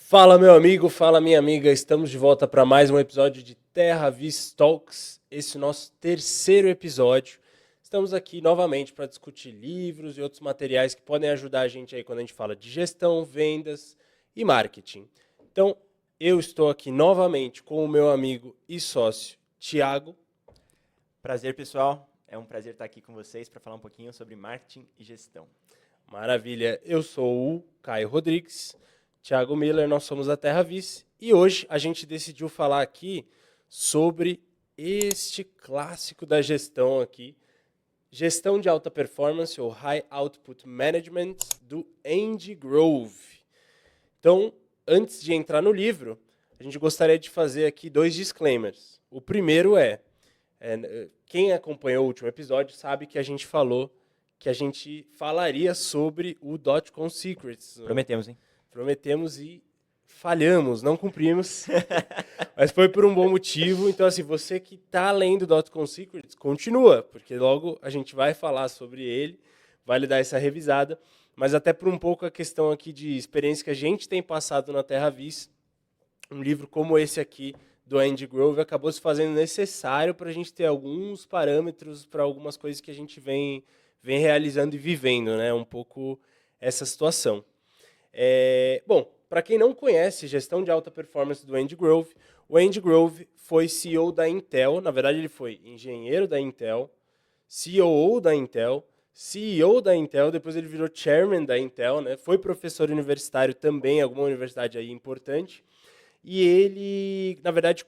Fala, meu amigo, fala, minha amiga. Estamos de volta para mais um episódio de Terra Vis Talks. Esse é o nosso terceiro episódio. Estamos aqui novamente para discutir livros e outros materiais que podem ajudar a gente aí quando a gente fala de gestão, vendas e marketing. Então, eu estou aqui novamente com o meu amigo e sócio, Thiago. Prazer, pessoal. É um prazer estar aqui com vocês para falar um pouquinho sobre marketing e gestão. Maravilha. Eu sou o Caio Rodrigues. Thiago Miller, nós somos a Terra Vice e hoje a gente decidiu falar aqui sobre este clássico da gestão aqui, gestão de alta performance ou High Output Management do Andy Grove. Então, antes de entrar no livro, a gente gostaria de fazer aqui dois disclaimers. O primeiro quem acompanhou o último episódio sabe que a gente falou que a gente falaria sobre o Dot-Com Secrets. Prometemos, hein? Prometemos e falhamos, não cumprimos, mas foi por um bom motivo. Então, assim, você que está lendo Dot-Com Secrets, continua, porque logo a gente vai falar sobre ele, vai lhe dar essa revisada, mas até por um pouco a questão aqui de experiência que a gente tem passado na Terra Viz, um livro como esse aqui, do Andy Grove, acabou se fazendo necessário para a gente ter alguns parâmetros para algumas coisas que a gente vem realizando e vivendo, né? Um pouco essa situação. Bom, para quem não conhece gestão de alta performance do Andy Grove, o Andy Grove foi CEO da Intel, na verdade ele foi engenheiro da Intel, COO da Intel, CEO da Intel, depois ele virou chairman da Intel, né? Foi professor universitário também, alguma universidade aí importante, e ele, na verdade,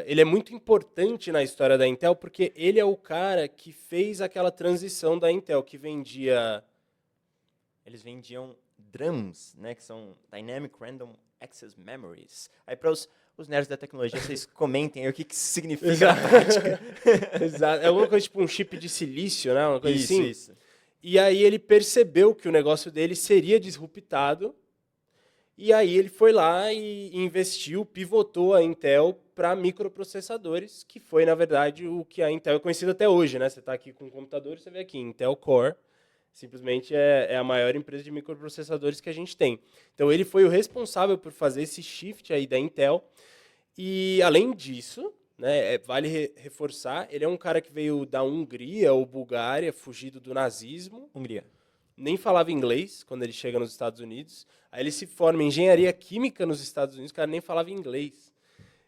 ele é muito importante na história da Intel, porque ele é o cara que fez aquela transição da Intel, que vendia... Eles vendiam DRAMs, né, que são Dynamic Random Access Memories. Aí para os nerds da tecnologia, vocês comentem aí o que isso significa na prática. Exato. É alguma coisa tipo um chip de silício, né? Uma coisa assim. Isso. E aí ele percebeu que o negócio dele seria disruptado. E aí ele foi lá e investiu, pivotou a Intel para microprocessadores, que foi, na verdade, o que a Intel é conhecida até hoje, né? Você está aqui com um computador, você vê aqui, Intel Core. Simplesmente é a maior empresa de microprocessadores que a gente tem. Então, ele foi o responsável por fazer esse shift aí da Intel. E, além disso, né, vale reforçar, ele é um cara que veio da Hungria ou Bulgária, fugido do nazismo. Hungria. Nem falava inglês quando ele chega nos Estados Unidos. Aí ele se forma em engenharia química nos Estados Unidos, o cara nem falava inglês.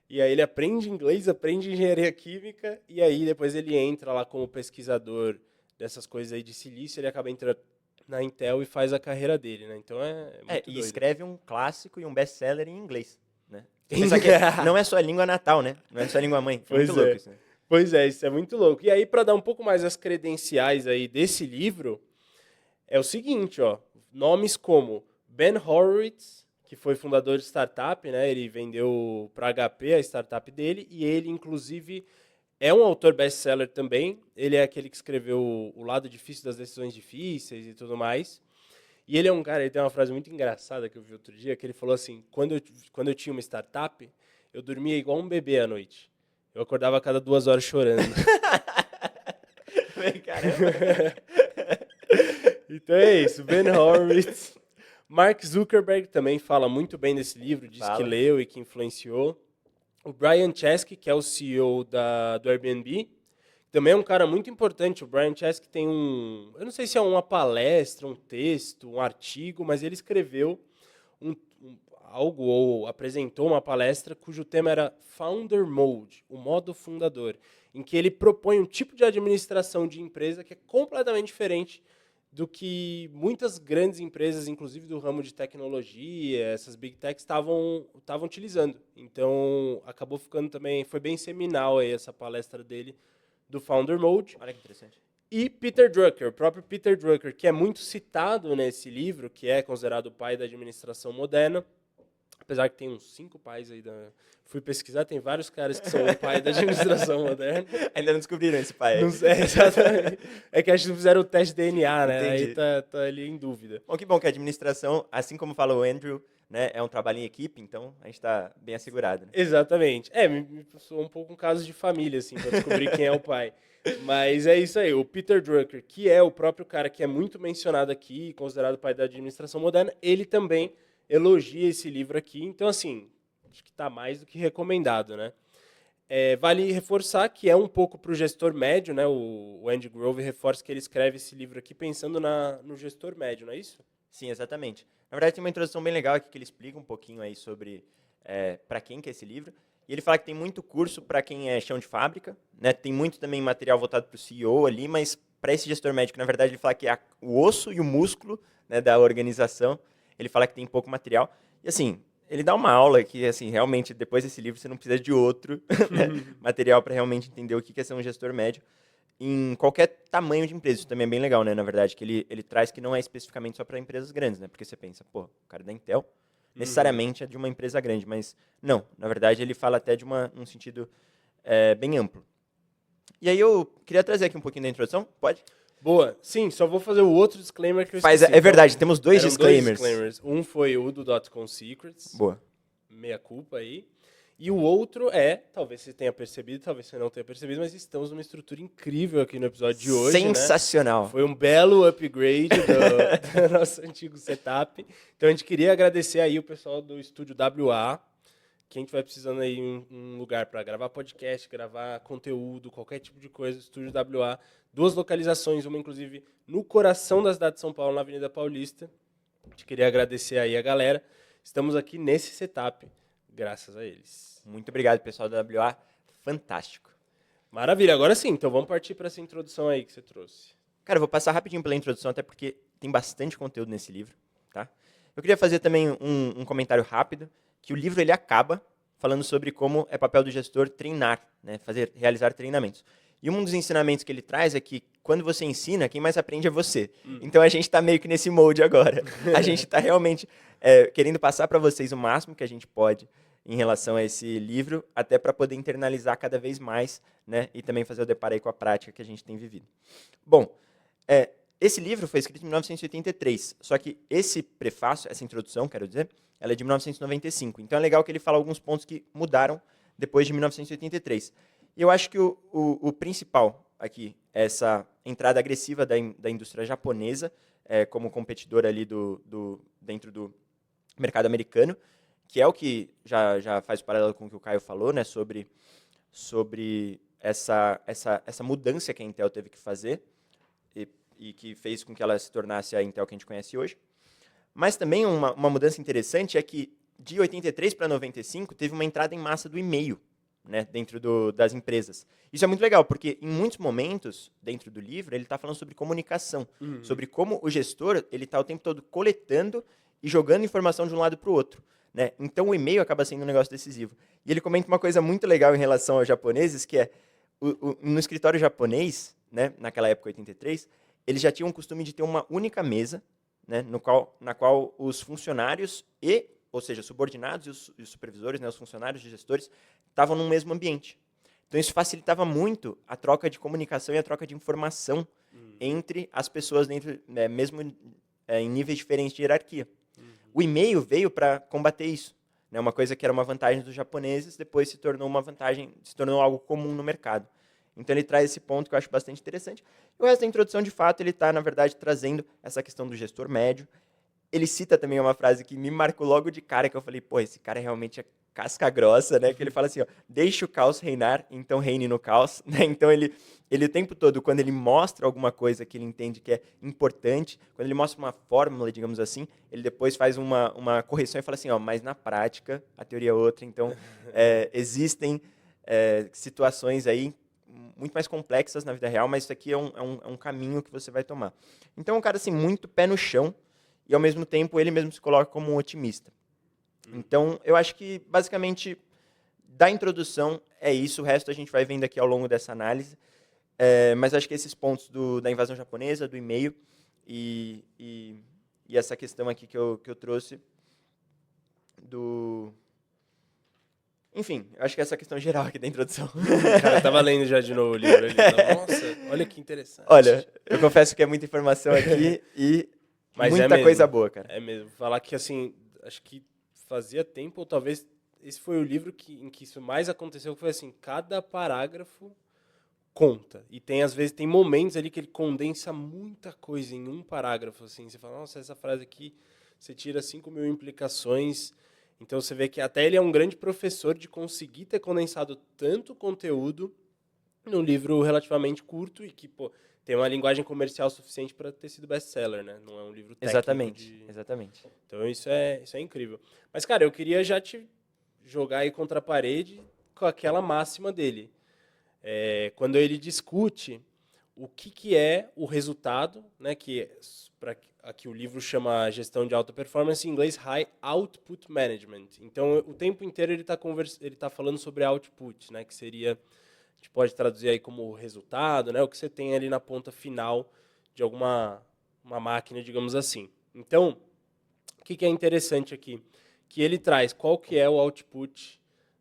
E aí ele aprende inglês, aprende engenharia química, e aí depois ele entra lá como pesquisador dessas coisas aí de silício, ele acaba entrando na Intel e faz a carreira dele, né? Então é muito E doido. escreve um clássico e um best-seller em inglês, né? Pensar que não é sua língua natal, né? Não é sua língua mãe. É muito louco isso, né? Pois é, isso é muito louco. E aí, para dar um pouco mais as credenciais aí desse livro, é o seguinte, ó, nomes como Ben Horowitz, que foi fundador de startup, né? Ele vendeu para HP a startup dele, e ele, inclusive, é um autor best-seller também. Ele é aquele que escreveu O Lado Difícil das Decisões Difíceis e tudo mais. E ele é um cara, ele tem uma frase muito engraçada que eu vi outro dia, que ele falou assim, quando eu tinha uma startup, eu dormia igual um bebê à noite. Eu acordava a cada 2 horas chorando. Caramba! Então é isso, Ben Horowitz. Mark Zuckerberg também fala muito bem desse livro, diz que leu e que influenciou. O Brian Chesky, que é o CEO do Airbnb, também é um cara muito importante. O Brian Chesky tem eu não sei se é uma palestra, um texto, um artigo, mas ele escreveu algo ou apresentou uma palestra cujo tema era Founder Mode, o modo fundador, em que ele propõe um tipo de administração de empresa que é completamente diferente do que muitas grandes empresas, inclusive do ramo de tecnologia, essas big techs, estavam utilizando. Então, acabou ficando também, foi bem seminal aí essa palestra dele, do Founder Mode. Olha que interessante. E Peter Drucker, o próprio Peter Drucker, que é muito citado nesse livro, que é considerado o pai da administração moderna, apesar que tem uns 5 pais aí Fui pesquisar, tem vários caras que são o pai da administração moderna. Ainda não descobriram esse pai. Não sei, exatamente. É que acho que não fizeram o teste de DNA, né? Entendi. Aí tá ali em dúvida. Bom que a administração, assim como falou o Andrew, né, é um trabalho em equipe, então a gente está bem assegurado. Né? Exatamente. Me passou um pouco um caso de família, assim, para descobrir quem é o pai. Mas é isso aí. O Peter Drucker, que é o próprio cara que é muito mencionado aqui, considerado o pai da administração moderna, ele também elogia esse livro aqui. Então, assim, acho que está mais do que recomendado, né? Vale reforçar que é um pouco para o gestor médio, né? O Andy Grove reforça que ele escreve esse livro aqui pensando no gestor médio, não é isso? Sim, exatamente. Na verdade, tem uma introdução bem legal aqui que ele explica um pouquinho aí sobre para quem que é esse livro. E ele fala que tem muito curso para quem é chão de fábrica, né? Tem muito também material voltado para o CEO ali, mas para esse gestor médico, na verdade, ele fala que é o osso e o músculo, né, da organização. Ele fala que tem pouco material. E assim, ele dá uma aula que, assim, realmente, depois desse livro, você não precisa de outro né, material para realmente entender o que é ser um gestor médio em qualquer tamanho de empresa. Isso também é bem legal, né? Na verdade, que ele traz que não é especificamente só para empresas grandes, né? Porque você pensa, pô, o cara da Intel necessariamente é de uma empresa grande, mas não. Na verdade, ele fala até de um sentido bem amplo. E aí eu queria trazer aqui um pouquinho da introdução, pode? Boa. Sim, só vou fazer o outro disclaimer que eu Faz, esqueci. é verdade, Então, temos dois eram disclaimers. dois disclaimers. Um foi o do .com Secrets. Boa. Meia culpa aí. E o outro talvez você tenha percebido, talvez você não tenha percebido, mas estamos numa estrutura incrível aqui no episódio de hoje, Sensacional. né? Foi um belo upgrade do nosso antigo setup. Então a gente queria agradecer aí o pessoal do estúdio WA, que a gente vai precisando aí um lugar para gravar podcast, gravar conteúdo, qualquer tipo de coisa, estúdio WA. 2 localizações, uma inclusive no coração da cidade de São Paulo, na Avenida Paulista. A gente queria agradecer aí a galera. Estamos aqui nesse setup, graças a eles. Muito obrigado, pessoal da WA. Fantástico. Maravilha. Agora sim, então vamos partir para essa introdução aí que você trouxe. Cara, eu vou passar rapidinho pela introdução, até porque tem bastante conteúdo nesse livro, tá? Eu queria fazer também um comentário rápido, que o livro ele acaba falando sobre como é papel do gestor treinar, né? Realizar treinamentos. E um dos ensinamentos que ele traz é que quando você ensina, quem mais aprende é você. Então a gente está meio que nesse molde agora. A gente está realmente querendo passar para vocês o máximo que a gente pode em relação a esse livro, até para poder internalizar cada vez mais, né? E também fazer o deparo aí com a prática que a gente tem vivido. Bom, esse livro foi escrito em 1983, só que esse prefácio, essa introdução, quero dizer, ela é de 1995. Então é legal que ele fala alguns pontos que mudaram depois de 1983. E eu acho que o principal aqui é essa entrada agressiva da indústria japonesa como competidora ali dentro do mercado americano, que é o que já faz paralelo com o que o Caio falou, né, sobre essa mudança que a Intel teve que fazer e que fez com que ela se tornasse a Intel que a gente conhece hoje. Mas também uma mudança interessante é que de 83 para 95 teve uma entrada em massa do e-mail, né, dentro das empresas. Isso é muito legal, porque em muitos momentos, dentro do livro, ele está falando sobre comunicação, sobre como o gestor ele está o tempo todo coletando e jogando informação de um lado para o outro. Né? Então, o e-mail acaba sendo um negócio decisivo. E ele comenta uma coisa muito legal em relação aos japoneses, que é, no escritório japonês, né, naquela época, 83, eles já tinham o costume de ter uma única mesa, né, na qual os funcionários ou seja, subordinados e os supervisores, né, os funcionários e gestores, estavam no mesmo ambiente. Então, isso facilitava muito a troca de comunicação e a troca de informação entre as pessoas, dentro, né, mesmo em níveis diferentes de hierarquia. O e-mail veio para combater isso. Né, uma coisa que era uma vantagem dos japoneses, depois se tornou algo comum no mercado. Então, ele traz esse ponto que eu acho bastante interessante. E o resto da introdução, de fato, ele está, na verdade, trazendo essa questão do gestor médio. Ele cita também uma frase que me marcou logo de cara, que eu falei, pô, esse cara realmente é casca grossa, né? Que ele fala assim, ó, deixa o caos reinar, então reine no caos. Né? Então, ele o tempo todo, quando ele mostra alguma coisa que ele entende que é importante, quando ele mostra uma fórmula, digamos assim, ele depois faz uma correção e fala assim, ó, mas na prática, a teoria é outra. Então, existem situações aí muito mais complexas na vida real, mas isso aqui é um caminho que você vai tomar. Então, é um cara assim, muito pé no chão, e, ao mesmo tempo, ele mesmo se coloca como um otimista. Então, eu acho que, basicamente, da introdução é isso. O resto a gente vai vendo aqui ao longo dessa análise. Mas acho que esses pontos da invasão japonesa, do e-mail e essa questão aqui que eu trouxe do... Enfim, eu acho que essa questão geral aqui da introdução. O cara tava lendo já de novo o livro. Ele tava, nossa, olha que interessante. Olha, eu confesso que é muita informação aqui e... Mas muita coisa boa, cara. É mesmo. Falar que, assim, acho que fazia tempo, ou talvez esse foi o livro em que isso mais aconteceu, que foi assim, cada parágrafo conta. E às vezes, tem momentos ali que ele condensa muita coisa em um parágrafo, assim. Você fala, nossa, essa frase aqui você tira 5.000 implicações. Então você vê que até ele é um grande professor de conseguir ter condensado tanto conteúdo num livro relativamente curto e que, pô, tem uma linguagem comercial suficiente para ter sido best-seller, né? Não é um livro técnico Exatamente, exatamente. Então isso é incrível. Mas, cara, eu queria já te jogar aí contra a parede com aquela máxima dele. Quando ele discute o que é o resultado, né? Aqui o livro chama Gestão de Alta Performance, em inglês High Output Management. Então, o tempo inteiro ele tá falando sobre output, né? Que seria, a gente pode traduzir aí como resultado, né? O que você tem ali na ponta final de uma máquina, digamos assim. Então, o que é interessante aqui? Que ele traz qual que é o output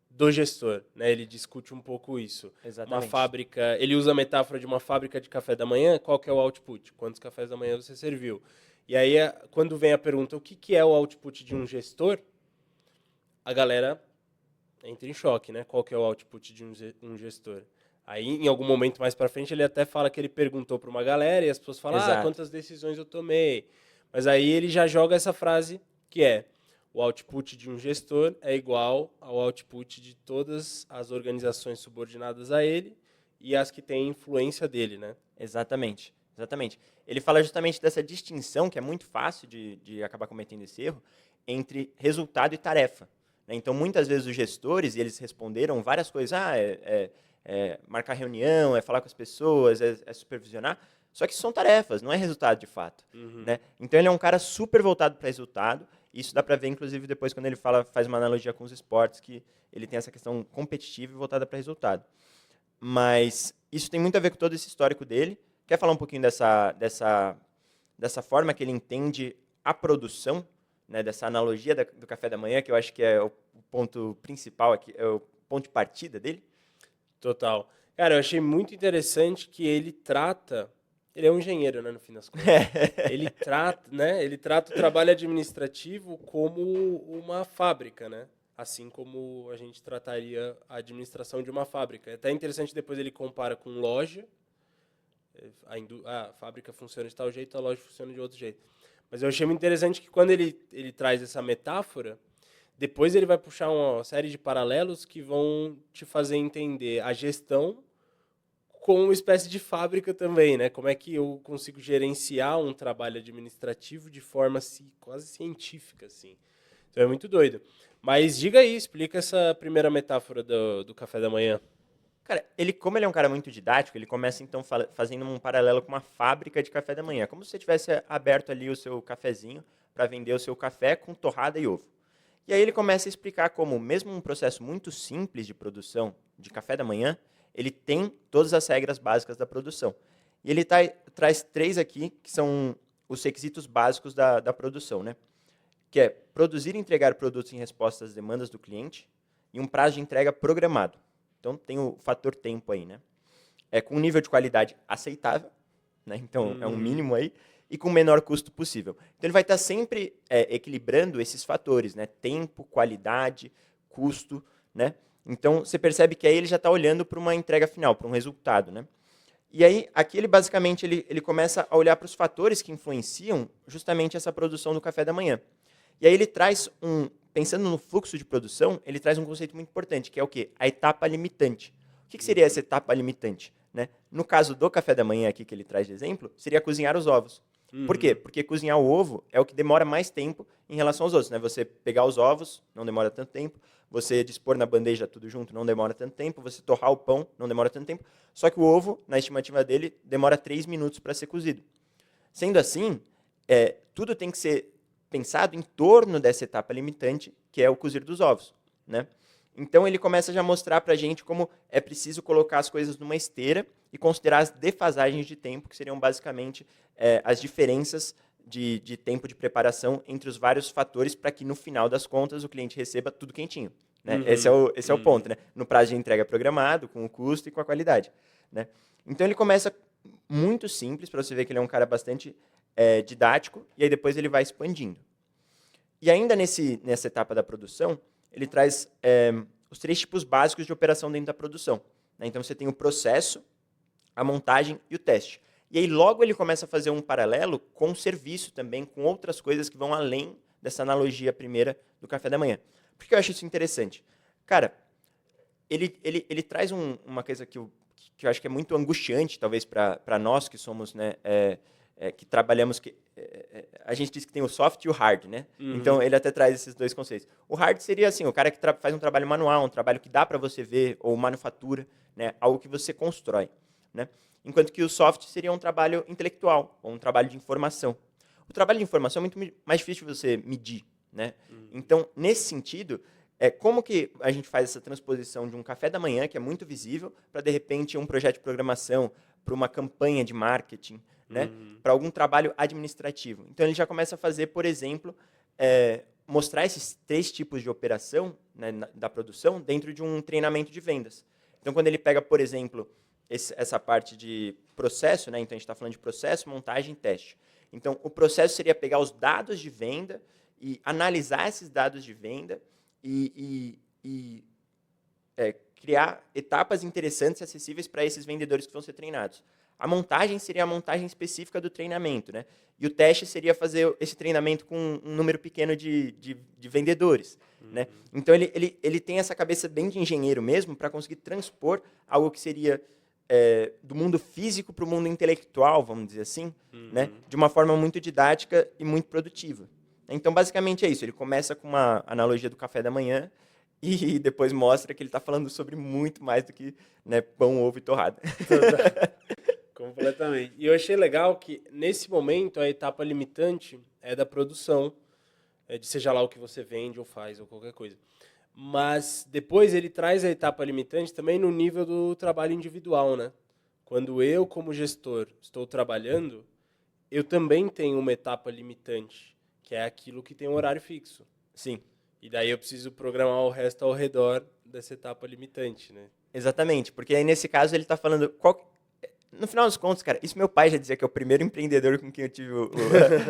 do gestor, né? Ele discute um pouco isso. Uma Exatamente. fábrica, ele usa a metáfora de uma fábrica de café da manhã, qual que é o output? Quantos cafés da manhã você serviu? E aí, quando vem a pergunta, o que é o output de um gestor? A galera entra em choque, né? Qual que é o output de um gestor? Aí, em algum momento mais para frente, ele até fala que ele perguntou para uma galera e as pessoas falam, Exato. quantas decisões eu tomei? Mas aí ele já joga essa frase que é: o output de um gestor é igual ao output de todas as organizações subordinadas a ele e as que têm influência dele, né? Exatamente, exatamente. Ele fala justamente dessa distinção, que é muito fácil de acabar cometendo esse erro, entre resultado e tarefa. Né? Então, muitas vezes os gestores, e eles responderam várias coisas, marcar reunião, é falar com as pessoas, é supervisionar, só que são tarefas, não é resultado de fato. Né? Então, ele é um cara super voltado para resultado. Isso dá para ver, inclusive, depois quando ele faz uma analogia com os esportes, que ele tem essa questão competitiva e voltada para resultado. Mas isso tem muito a ver com todo esse histórico dele. Quer falar um pouquinho dessa forma que ele entende a produção, né, dessa analogia do café da manhã, que eu acho que é o ponto principal aqui, é o ponto de partida dele? Total. Cara, eu achei muito interessante que ele trata. Ele é um engenheiro, né, no fim das contas. Ele trata o trabalho administrativo como uma fábrica, né? Assim como a gente trataria a administração de uma fábrica. É até interessante, depois ele compara com loja. A fábrica funciona de tal jeito, a loja funciona de outro jeito. Mas eu achei muito interessante que quando ele traz essa metáfora, depois ele vai puxar uma série de paralelos que vão te fazer entender a gestão como uma espécie de fábrica também, né? Como é que eu consigo gerenciar um trabalho administrativo de forma quase científica, assim. Então é muito doido. Mas diga aí, explica essa primeira metáfora do café da manhã. Cara, como ele é um cara muito didático, ele começa então fazendo um paralelo com uma fábrica de café da manhã, como se você tivesse aberto ali o seu cafezinho para vender o seu café com torrada e ovo. E aí ele começa a explicar como, mesmo um processo muito simples de produção de café da manhã, ele tem todas as regras básicas da produção. E ele traz 3 aqui, que são os requisitos básicos da produção, né? Que é produzir e entregar produtos em resposta às demandas do cliente e um prazo de entrega programado. Então, tem o fator tempo aí, né? Com um nível de qualidade aceitável, né? Então, é um mínimo aí, e com o menor custo possível. Então, ele vai estar sempre equilibrando esses fatores, né? Tempo, qualidade, custo, né? Então, você percebe que aí ele já está olhando para uma entrega final, para um resultado, né? E aí, aqui ele basicamente ele começa a olhar para os fatores que influenciam justamente essa produção do café da manhã. E aí ele traz pensando no fluxo de produção, ele traz um conceito muito importante, que é o quê? A etapa limitante. O que seria essa etapa limitante? Né? No caso do café da manhã aqui que ele traz de exemplo, seria cozinhar os ovos. Por quê? Porque cozinhar o ovo é o que demora mais tempo em relação aos outros. Né? Você pegar os ovos, não demora tanto tempo. Você dispor na bandeja tudo junto, não demora tanto tempo. Você torrar o pão, não demora tanto tempo. Só que o ovo, na estimativa dele, demora 3 minutos para ser cozido. Sendo assim, tudo tem que ser pensado em torno dessa etapa limitante, que é o cozir dos ovos. Né? Então, ele começa já a mostrar para a gente como é preciso colocar as coisas numa esteira e considerar as defasagens de tempo, que seriam basicamente as diferenças de tempo de preparação entre os vários fatores para que, no final das contas, o cliente receba tudo quentinho. Né? Esse é o ponto. Né? No prazo de entrega programado, com o custo e com a qualidade. Né? Então, ele começa muito simples, para você ver que ele é um cara bastante didático, e aí depois ele vai expandindo. E ainda nessa etapa da produção, ele traz os 3 tipos básicos de operação dentro da produção. Né? Então, você tem o processo, a montagem e o teste. E aí, logo, ele começa a fazer um paralelo com o serviço também, com outras coisas que vão além dessa analogia primeira do café da manhã. Por que eu acho isso interessante? Cara, ele traz uma coisa que eu acho que é muito angustiante, talvez, para nós que somos, né, que trabalhamos... a gente diz que tem o soft e o hard, né? Então, ele até traz esses dois conceitos. O hard seria, assim, o cara que faz um trabalho manual, um trabalho que dá para você ver, ou manufatura, né? Algo que você constrói, né? Enquanto que o soft seria um trabalho intelectual, ou um trabalho de informação. O trabalho de informação é muito mais difícil de você medir, né? Então, nesse sentido, como que a gente faz essa transposição de um café da manhã, que é muito visível, para, de repente, um projeto de programação, para uma campanha de marketing, né? Para algum trabalho administrativo. Então, ele já começa a fazer, por exemplo, mostrar esses 3 tipos de operação, né, da produção dentro de um treinamento de vendas. Então, quando ele pega, por exemplo, essa parte de processo, né? Então, a gente está falando de processo, montagem e teste. Então, o processo seria pegar os dados de venda e analisar esses dados de venda e criar etapas interessantes e acessíveis para esses vendedores que vão ser treinados. A montagem seria a montagem específica do treinamento, né? E o teste seria fazer esse treinamento com um número pequeno de vendedores, né? Então, ele tem essa cabeça bem de engenheiro mesmo para conseguir transpor algo que seria do mundo físico para o mundo intelectual, vamos dizer assim, né? De uma forma muito didática e muito produtiva. Então, basicamente é isso. Ele começa com uma analogia do café da manhã e depois mostra que ele está falando sobre muito mais do que, né, pão, ovo e torrada. Completamente. E eu achei legal que, nesse momento, a etapa limitante é da produção, de seja lá o que você vende ou faz ou qualquer coisa. Mas depois ele traz a etapa limitante também no nível do trabalho individual, né? Quando eu, como gestor, estou trabalhando, eu também tenho uma etapa limitante, que é aquilo que tem um horário fixo. Sim. E daí eu preciso programar o resto ao redor dessa etapa limitante, né? Exatamente, porque aí nesse caso ele está falando... No final dos contos, cara, isso meu pai já dizia que é o primeiro empreendedor com quem eu tive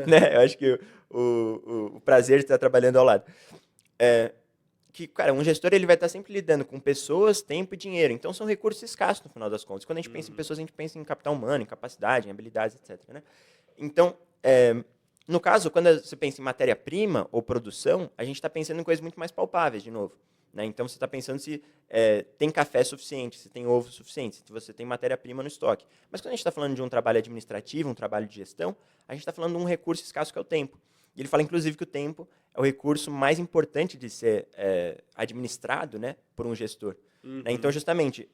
né? Eu acho que o prazer de estar trabalhando ao lado. Que, cara, um gestor ele vai estar sempre lidando com pessoas, tempo e dinheiro. Então, são recursos escassos no final das contas. Quando a gente pensa em pessoas, a gente pensa em capital humano, em capacidade, em habilidades, etc. Né? Então, no caso, quando você pensa em matéria-prima ou produção, a gente está pensando em coisas muito mais palpáveis, de novo. Né? Então, você está pensando se tem café suficiente, se tem ovo suficiente, se você tem matéria-prima no estoque. Mas quando a gente está falando de um trabalho administrativo, um trabalho de gestão, a gente está falando de um recurso escasso que é o tempo. E ele fala, inclusive, que o tempo é o recurso mais importante de ser administrado, né, por um gestor. Né? Então, justamente,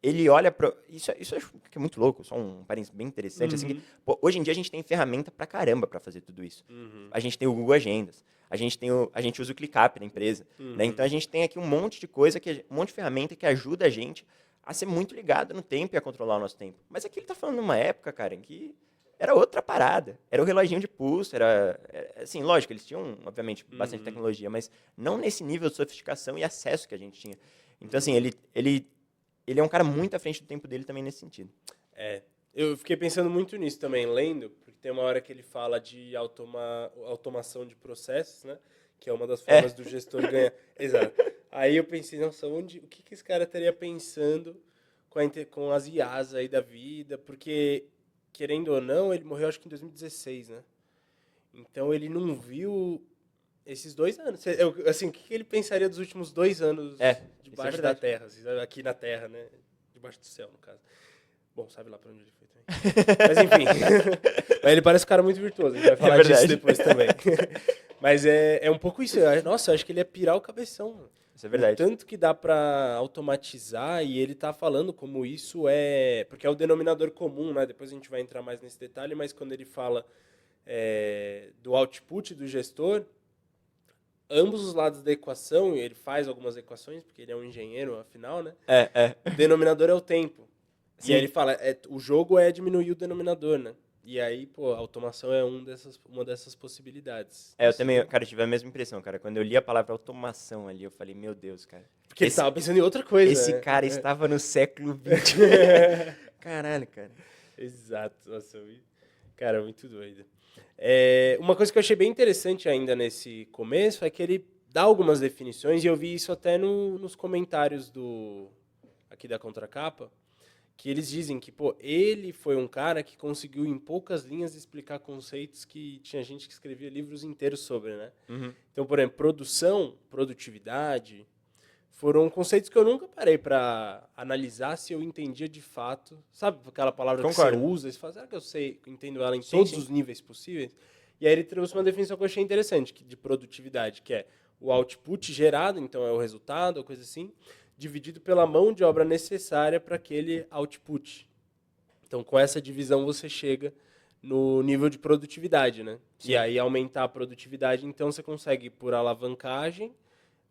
ele olha para... Isso eu acho que é muito louco, só um parênteses bem interessante. Assim, que, pô, hoje em dia, a gente tem ferramenta pra caramba para fazer tudo isso. A gente tem o Google Agendas, a gente usa o ClickUp na empresa. Né? Então, a gente tem aqui um monte de coisa, um monte de ferramenta que ajuda a gente a ser muito ligado no tempo e a controlar o nosso tempo. Mas aqui ele está falando numa época, cara, em que era outra parada. Era o reloginho de pulso, assim, lógico, eles tinham, obviamente, bastante tecnologia, mas não nesse nível de sofisticação e acesso que a gente tinha. Então, assim, ele é um cara muito à frente do tempo dele também nesse sentido. Eu fiquei pensando muito nisso também, lendo, porque tem uma hora que ele fala de automação de processos, né? Que é uma das formas do gestor ganhar. Exato. Aí eu pensei, nossa, o que esse cara estaria pensando com as IAs aí da vida? Porque, querendo ou não, ele morreu acho que em 2016, né? Então ele não viu esses 2 anos. Assim, o que ele pensaria dos últimos 2 anos debaixo da Terra? Assim, aqui na Terra, né? Debaixo do céu, no caso. Bom, sabe lá pra onde ele foi também. Mas enfim. Mas ele parece um cara muito virtuoso. A gente vai falar disso depois também. Mas é um pouco isso. Nossa, eu acho que ele ia pirar o cabeção. Isso é verdade. O tanto que dá pra automatizar, e ele tá falando como isso é... Porque é o denominador comum, né? Depois a gente vai entrar mais nesse detalhe, mas quando ele fala do output do gestor, ambos os lados da equação, e ele faz algumas equações, porque ele é um engenheiro, afinal, né? O denominador é o tempo. Sim. E aí ele fala, o jogo é diminuir o denominador, né? E aí, pô, a automação é uma dessas possibilidades. Eu também, cara, tive a mesma impressão, cara. Quando eu li a palavra automação ali, eu falei, meu Deus, cara. Porque ele tava pensando em outra coisa, Esse cara estava no século XX. Caralho, cara. Exato. Nossa, cara, muito doido. Uma coisa que eu achei bem interessante ainda nesse começo é que ele dá algumas definições, e eu vi isso até nos comentários aqui da Contracapa, que eles dizem que, pô, ele foi um cara que conseguiu em poucas linhas explicar conceitos que tinha gente que escrevia livros inteiros sobre, né? Uhum. Então, por exemplo, produção, produtividade, foram conceitos que eu nunca parei para analisar se eu entendia de fato. Sabe aquela palavra que você Concordo. usa e você fala, será que eu sei, entendo ela em Sim, todos sim. os níveis possíveis? E aí ele trouxe uma definição que eu achei interessante, de produtividade, que é o output gerado, então é o resultado, ou coisa assim, dividido pela mão de obra necessária para aquele output. Então, com essa divisão, você chega no nível de produtividade, né? Sim. E aí, aumentar a produtividade, então, você consegue por alavancagem,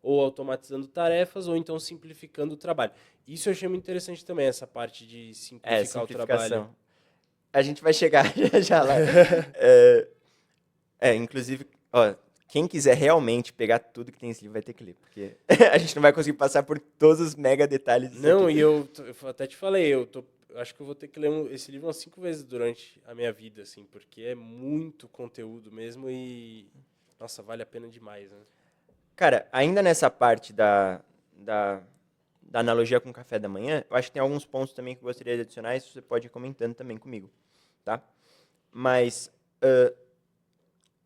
ou automatizando tarefas, ou então simplificando o trabalho. Isso eu achei muito interessante também, essa parte de simplificar o trabalho. Simplificação. A gente vai chegar já lá. Inclusive, ó, quem quiser realmente pegar tudo que tem nesse livro vai ter que ler, porque a gente não vai conseguir passar por todos os mega detalhes disso Não, aqui. e eu até te falei, eu acho que eu vou ter que ler esse livro umas 5 vezes durante a minha vida, assim, porque é muito conteúdo mesmo e, nossa, vale a pena demais, né? Cara, ainda nessa parte da analogia com o café da manhã, eu acho que tem alguns pontos também que eu gostaria de adicionar, e isso você pode ir comentando também comigo, tá? Mas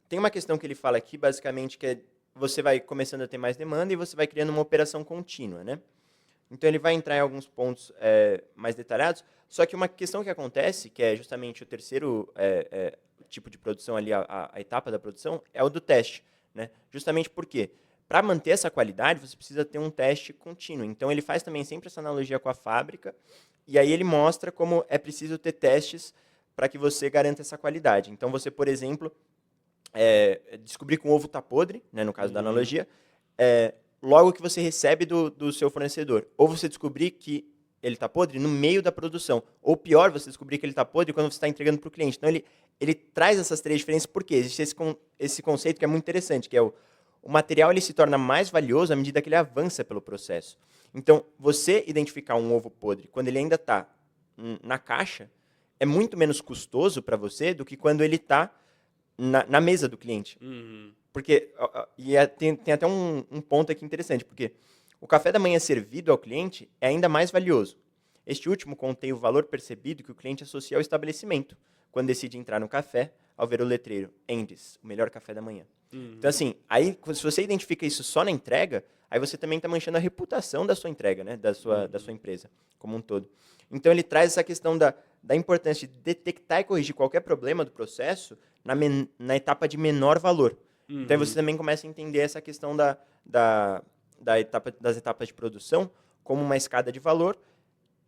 tem uma questão que ele fala aqui, basicamente, que é você vai começando a ter mais demanda e você vai criando uma operação contínua, né? Então ele vai entrar em alguns pontos mais detalhados, só que uma questão que acontece, que é justamente o terceiro tipo de produção ali, a etapa da produção, é o do teste, né? Justamente porque, para manter essa qualidade, você precisa ter um teste contínuo. Então ele faz também sempre essa analogia com a fábrica, e aí ele mostra como é preciso ter testes para que você garanta essa qualidade. Então você, por exemplo, descobrir que um ovo está podre, né, no caso da analogia, logo que você recebe do seu fornecedor. Ou você descobrir que ele está podre no meio da produção. Ou pior, você descobrir que ele está podre quando você está entregando para o cliente. Então, ele traz essas três diferenças porque existe esse conceito que é muito interessante, que é o material ele se torna mais valioso à medida que ele avança pelo processo. Então, você identificar um ovo podre quando ele ainda está na caixa é muito menos custoso para você do que quando ele está na mesa do cliente. Uhum. Porque, tem até um ponto aqui interessante, porque o café da manhã servido ao cliente é ainda mais valioso. Este último contém o valor percebido que o cliente associa ao estabelecimento, quando decide entrar no café, ao ver o letreiro, Andes, o melhor café da manhã. Uhum. Então, assim, aí, se você identifica isso só na entrega, aí você também está manchando a reputação da sua entrega, né? Da sua empresa, como um todo. Então, ele traz essa questão da importância de detectar e corrigir qualquer problema do processo na etapa de menor valor. Então, você também começa a entender essa questão das etapas de produção como uma escada de valor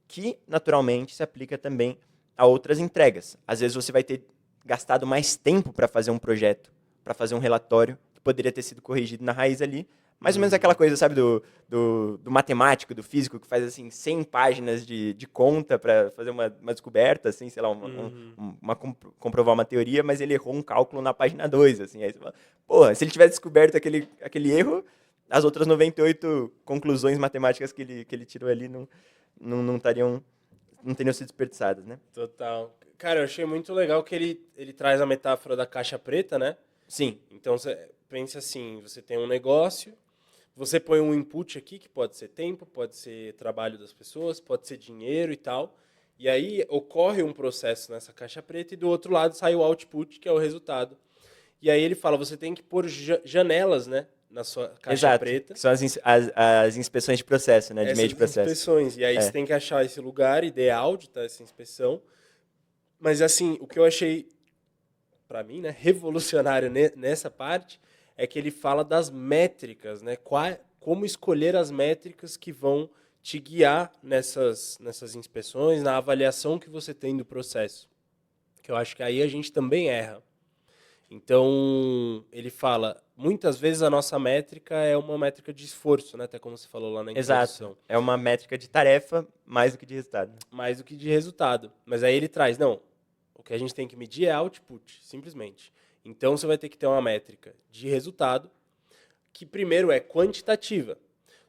que, naturalmente, se aplica também a outras entregas. Às vezes, você vai ter gastado mais tempo para fazer um projeto, para fazer um relatório, que poderia ter sido corrigido na raiz ali. Mais ou menos aquela coisa, sabe, do matemático, do físico, que faz, assim, 100 páginas de conta para fazer uma descoberta, assim, sei lá, comprovar uma teoria, mas ele errou um cálculo na página 2, assim. Aí você fala, porra, se ele tivesse descoberto aquele erro, as outras 98 conclusões matemáticas que ele tirou ali não teriam sido desperdiçadas, né? Total. Cara, eu achei muito legal que ele traz a metáfora da caixa preta, né? Sim. Então, você pensa assim, você tem um negócio, você põe um input aqui, que pode ser tempo, pode ser trabalho das pessoas, pode ser dinheiro e tal, e aí ocorre um processo nessa caixa preta e do outro lado sai o output, que é o resultado. E aí ele fala, você tem que pôr janelas, né, na sua caixa Exato. preta. Que são as inspeções de processo, né? De meio de Essas processo. inspeções. E aí você tem que achar esse lugar ideal de estar essa inspeção. Mas assim, o que eu achei, para mim, né, revolucionário nessa parte, é que ele fala das métricas, né? Como escolher as métricas que vão te guiar nessas inspeções, na avaliação que você tem do processo. Que eu acho que aí a gente também erra. Então, ele fala, muitas vezes a nossa métrica é uma métrica de esforço, né? Até como você falou lá na introdução. Exato. É uma métrica de tarefa mais do que de resultado. Mais do que de resultado. Mas aí ele traz, não, o que a gente tem que medir é output, simplesmente. Então, você vai ter que ter uma métrica de resultado, que primeiro é quantitativa.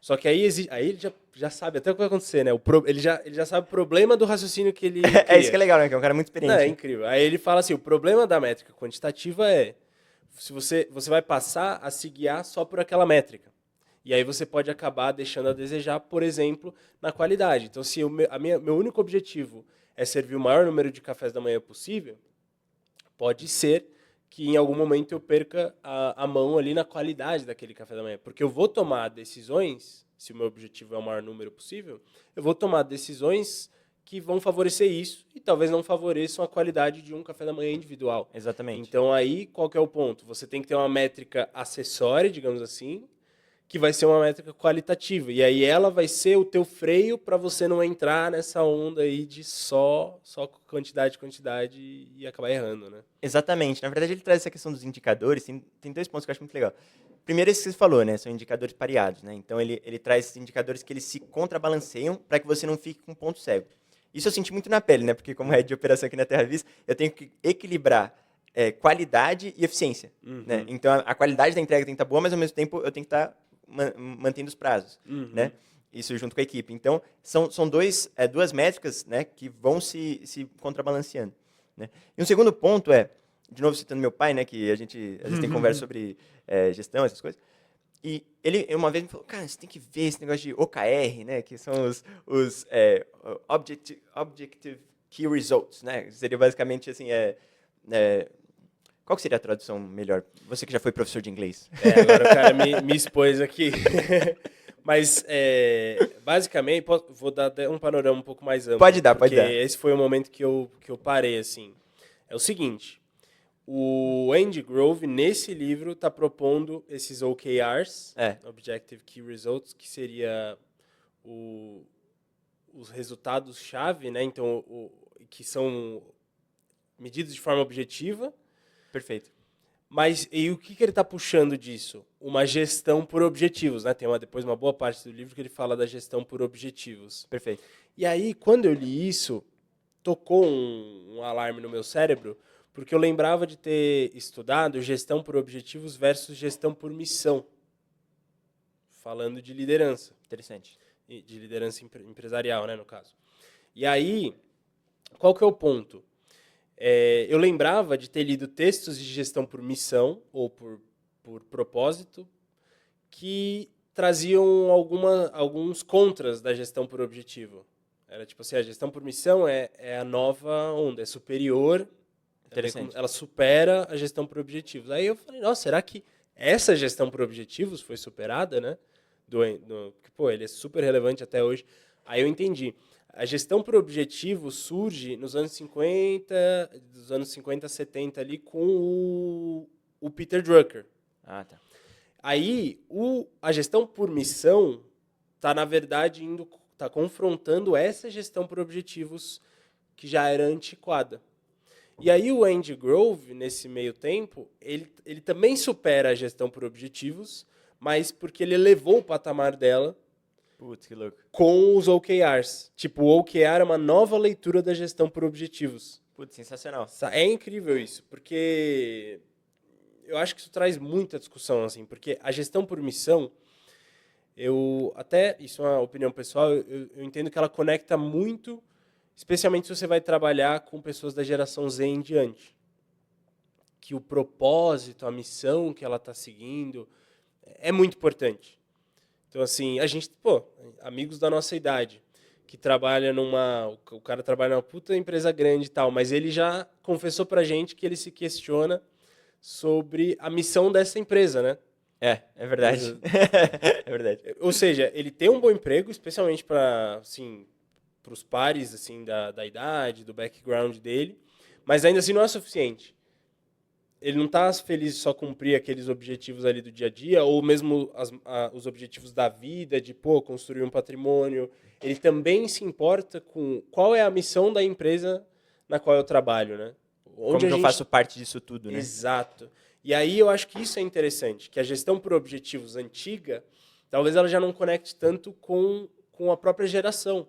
Só que aí ele já sabe até o que vai acontecer, né? Ele já sabe o problema do raciocínio que ele cria. É isso que é legal, né? Que é um cara muito experiente. Não, é incrível. Aí ele fala assim, o problema da métrica quantitativa é se você vai passar a se guiar só por aquela métrica. E aí você pode acabar deixando a desejar, por exemplo, na qualidade. Então, se meu único objetivo é servir o maior número de cafés da manhã possível, pode ser que em algum momento eu perca a mão ali na qualidade daquele café da manhã. Porque eu vou tomar decisões, se o meu objetivo é o maior número possível, eu vou tomar decisões que vão favorecer isso e talvez não favoreçam a qualidade de um café da manhã individual. Exatamente. Então aí, qual que é o ponto? Você tem que ter uma métrica acessória, digamos assim, que vai ser uma métrica qualitativa. E aí ela vai ser o teu freio para você não entrar nessa onda aí de só quantidade e acabar errando, né? Exatamente. Na verdade, ele traz essa questão dos indicadores. Tem dois pontos que eu acho muito legal. Primeiro, esse que você falou, né? São indicadores pareados, né? Então, ele traz esses indicadores que eles se contrabalanceiam para que você não fique com um ponto cego. Isso eu senti muito na pele, né? Porque como head de operação aqui na Terra Vista, eu tenho que equilibrar qualidade e eficiência, né? Então, a qualidade da entrega tem que estar boa, mas ao mesmo tempo eu tenho que estar mantendo os prazos, né? Isso junto com a equipe. Então, são duas métricas, né, que vão se contrabalanceando, né? E um segundo ponto de novo citando meu pai, né, que a gente às vezes tem conversa sobre gestão, essas coisas, e ele uma vez me falou, cara, você tem que ver esse negócio de OKR, né, que são os Objective Key Results, né? Seria basicamente assim, qual que seria a tradução melhor? Você que já foi professor de inglês. Agora o cara me expôs aqui. Mas, basicamente, vou dar um panorama um pouco mais amplo. Pode dar. Porque esse foi o momento que eu parei, assim. É o seguinte, o Andy Grove, nesse livro, está propondo esses OKRs, Objective Key Results, que seria os resultados-chave, né? Então, que são medidos de forma objetiva. Perfeito. Mas e o que ele está puxando disso? Uma gestão por objetivos, né? Tem depois uma boa parte do livro que ele fala da gestão por objetivos. Perfeito. E aí, quando eu li isso, tocou um alarme no meu cérebro, porque eu lembrava de ter estudado gestão por objetivos versus gestão por missão. Falando de liderança. Interessante. De liderança empresarial, né, no caso. E aí, qual que é o ponto? Eu lembrava de ter lido textos de gestão por missão ou por propósito que traziam alguns contras da gestão por objetivo. Era tipo assim, a gestão por missão é a nova onda, é superior, ela supera a gestão por objetivos. Aí eu falei, nossa, será que essa gestão por objetivos foi superada, né? Porque, ele é super relevante até hoje. Aí eu entendi. A gestão por objetivo surge nos anos 50, dos anos 50, 70 ali com o Peter Drucker. Ah, tá. Aí, a gestão por missão está, na verdade, tá confrontando essa gestão por objetivos que já era antiquada. E aí o Andy Grove, nesse meio tempo, ele também supera a gestão por objetivos, mas porque ele elevou o patamar dela. Putz, que louco. Com os OKRs. Tipo, o OKR é uma nova leitura da gestão por objetivos. Putz, sensacional. É incrível isso, porque eu acho que isso traz muita discussão, assim, porque a gestão por missão, isso é uma opinião pessoal, eu entendo que ela conecta muito, especialmente se você vai trabalhar com pessoas da geração Z em diante. Que o propósito, a missão que ela está seguindo é muito importante. Então, assim, a gente, amigos da nossa idade, que trabalha o cara trabalha numa puta empresa grande e tal, mas ele já confessou pra gente que ele se questiona sobre a missão dessa empresa, né? É verdade. É verdade. Ou seja, ele tem um bom emprego, especialmente para, assim, pros pares, assim, da idade, do background dele, mas ainda assim não é suficiente. Ele não está feliz de só cumprir aqueles objetivos ali do dia a dia, ou mesmo os objetivos da vida, de construir um patrimônio. Ele também se importa com qual é a missão da empresa na qual eu trabalho, né? Como eu faço parte disso tudo, né? Exato. E aí eu acho que isso é interessante, que a gestão por objetivos antiga, talvez ela já não conecte tanto com a própria geração,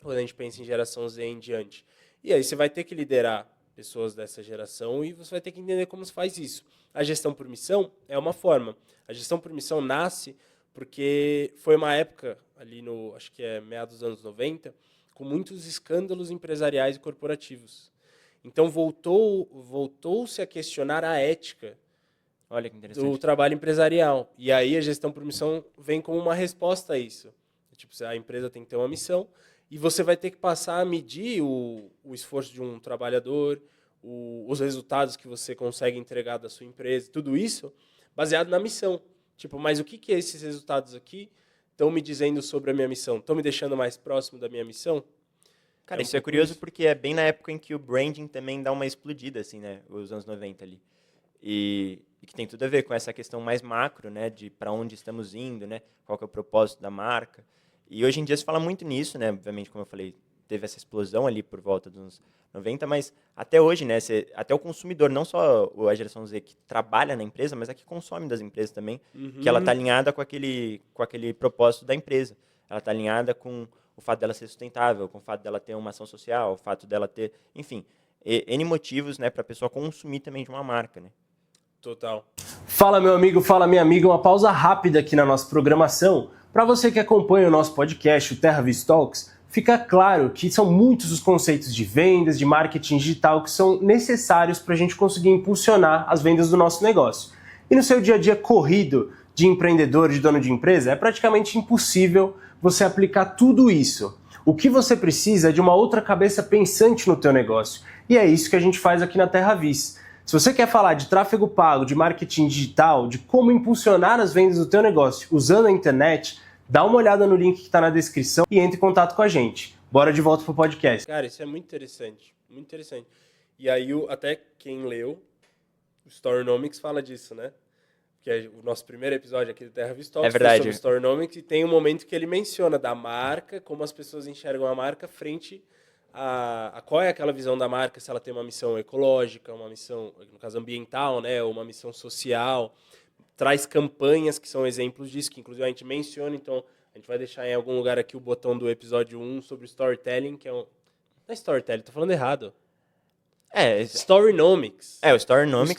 quando a gente pensa em geração Z em diante. E aí você vai ter que liderar pessoas dessa geração e você vai ter que entender como se faz isso. A gestão por missão é uma forma. A gestão por missão nasce porque foi uma época, ali acho que meados dos anos 90, com muitos escândalos empresariais e corporativos. Então voltou-se a questionar a ética Olha que do interessante. trabalho empresarial. E aí a gestão por missão vem como uma resposta a isso. Tipo, a empresa tem que ter uma missão e você vai ter que passar a medir o esforço de um trabalhador, os resultados que você consegue entregar da sua empresa, tudo isso baseado na missão. Tipo, mas o que esses resultados aqui estão me dizendo sobre a minha missão? Estão me deixando mais próximo da minha missão? Cara, um isso é pouco curioso isso. porque é bem na época em que o branding também dá uma explodida, assim, né? Os anos 90 ali. E que tem tudo a ver com essa questão mais macro, né? De para onde estamos indo, né? Qual que é o propósito da marca. E hoje em dia se fala muito nisso, né? Obviamente, como eu falei, teve essa explosão ali por volta dos anos 90, mas até hoje, né? Até o consumidor, não só a geração Z que trabalha na empresa, mas a que consome das empresas também, que ela está alinhada com aquele propósito da empresa. Ela está alinhada com o fato dela ser sustentável, com o fato dela ter uma ação social, o fato dela ter, enfim, N motivos, né, para a pessoa consumir também de uma marca, né? Total. Fala, meu amigo, fala, minha amiga. Uma pausa rápida aqui na nossa programação. Para você que acompanha o nosso podcast, o TerraVis Talks, fica claro que são muitos os conceitos de vendas, de marketing digital que são necessários para a gente conseguir impulsionar as vendas do nosso negócio. E no seu dia a dia corrido de empreendedor, de dono de empresa, é praticamente impossível você aplicar tudo isso. O que você precisa é de uma outra cabeça pensante no teu negócio. E é isso que a gente faz aqui na TerraVis. Se você quer falar de tráfego pago, de marketing digital, de como impulsionar as vendas do teu negócio usando a internet, dá uma olhada no link que está na descrição e entre em contato com a gente. Bora de volta pro podcast. Cara, isso é muito interessante, muito interessante. E aí, até quem leu, o Storynomics fala disso, né? Que é o nosso primeiro episódio aqui do TerraVis Talks, É verdade. sobre Storynomics, e tem um momento que ele menciona da marca, como as pessoas enxergam a marca frente a qual é aquela visão da marca, se ela tem uma missão ecológica, uma missão, no caso, ambiental, né, ou uma missão social. Traz campanhas que são exemplos disso, que inclusive a gente menciona, então a gente vai deixar em algum lugar aqui o botão do episódio 1 sobre storytelling, que é um... Não é storytelling, tô falando errado. Storynomics. O Storynomics,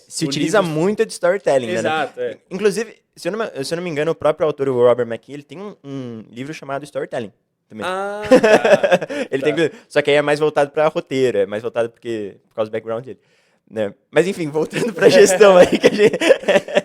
se utiliza muito de storytelling, Exato, né? Inclusive, se eu não me engano, o próprio autor, o Robert McKee, ele tem um livro chamado Storytelling também. Ah, tá. Ele tem, só que aí é mais voltado para roteiro, é mais voltado por causa do background dele. Né? Mas enfim, voltando para a gestão aí que a gente...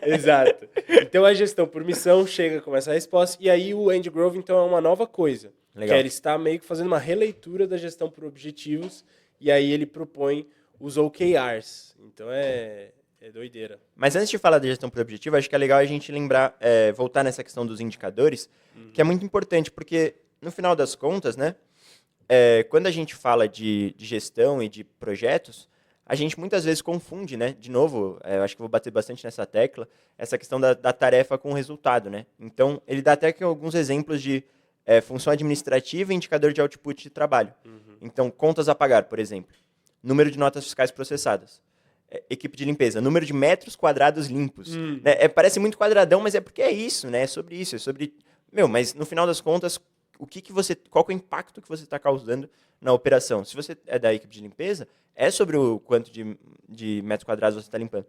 Exato. Então a gestão por missão chega com essa resposta, e aí o Andy Grove então é uma nova coisa. Legal. Que é ele está meio que fazendo uma releitura da gestão por objetivos, e aí ele propõe os OKRs. Então é doideira. Mas antes de falar da gestão por objetivo, acho que é legal a gente lembrar, voltar nessa questão dos indicadores, que é muito importante, porque no final das contas, né, quando a gente fala de gestão e de projetos, a gente muitas vezes confunde, né? De novo, eu acho que vou bater bastante nessa tecla, essa questão da tarefa com o resultado, né? Então, ele dá até aqui alguns exemplos de função administrativa e indicador de output de trabalho. Então, contas a pagar, por exemplo. Número de notas fiscais processadas. Equipe de limpeza. Número de metros quadrados limpos. Né? Parece muito quadradão, mas é porque é isso, né? É sobre isso, é sobre... mas no final das contas, qual que é o impacto que você está causando na operação? Se você é da equipe de limpeza, é sobre o quanto de metros quadrados você está limpando.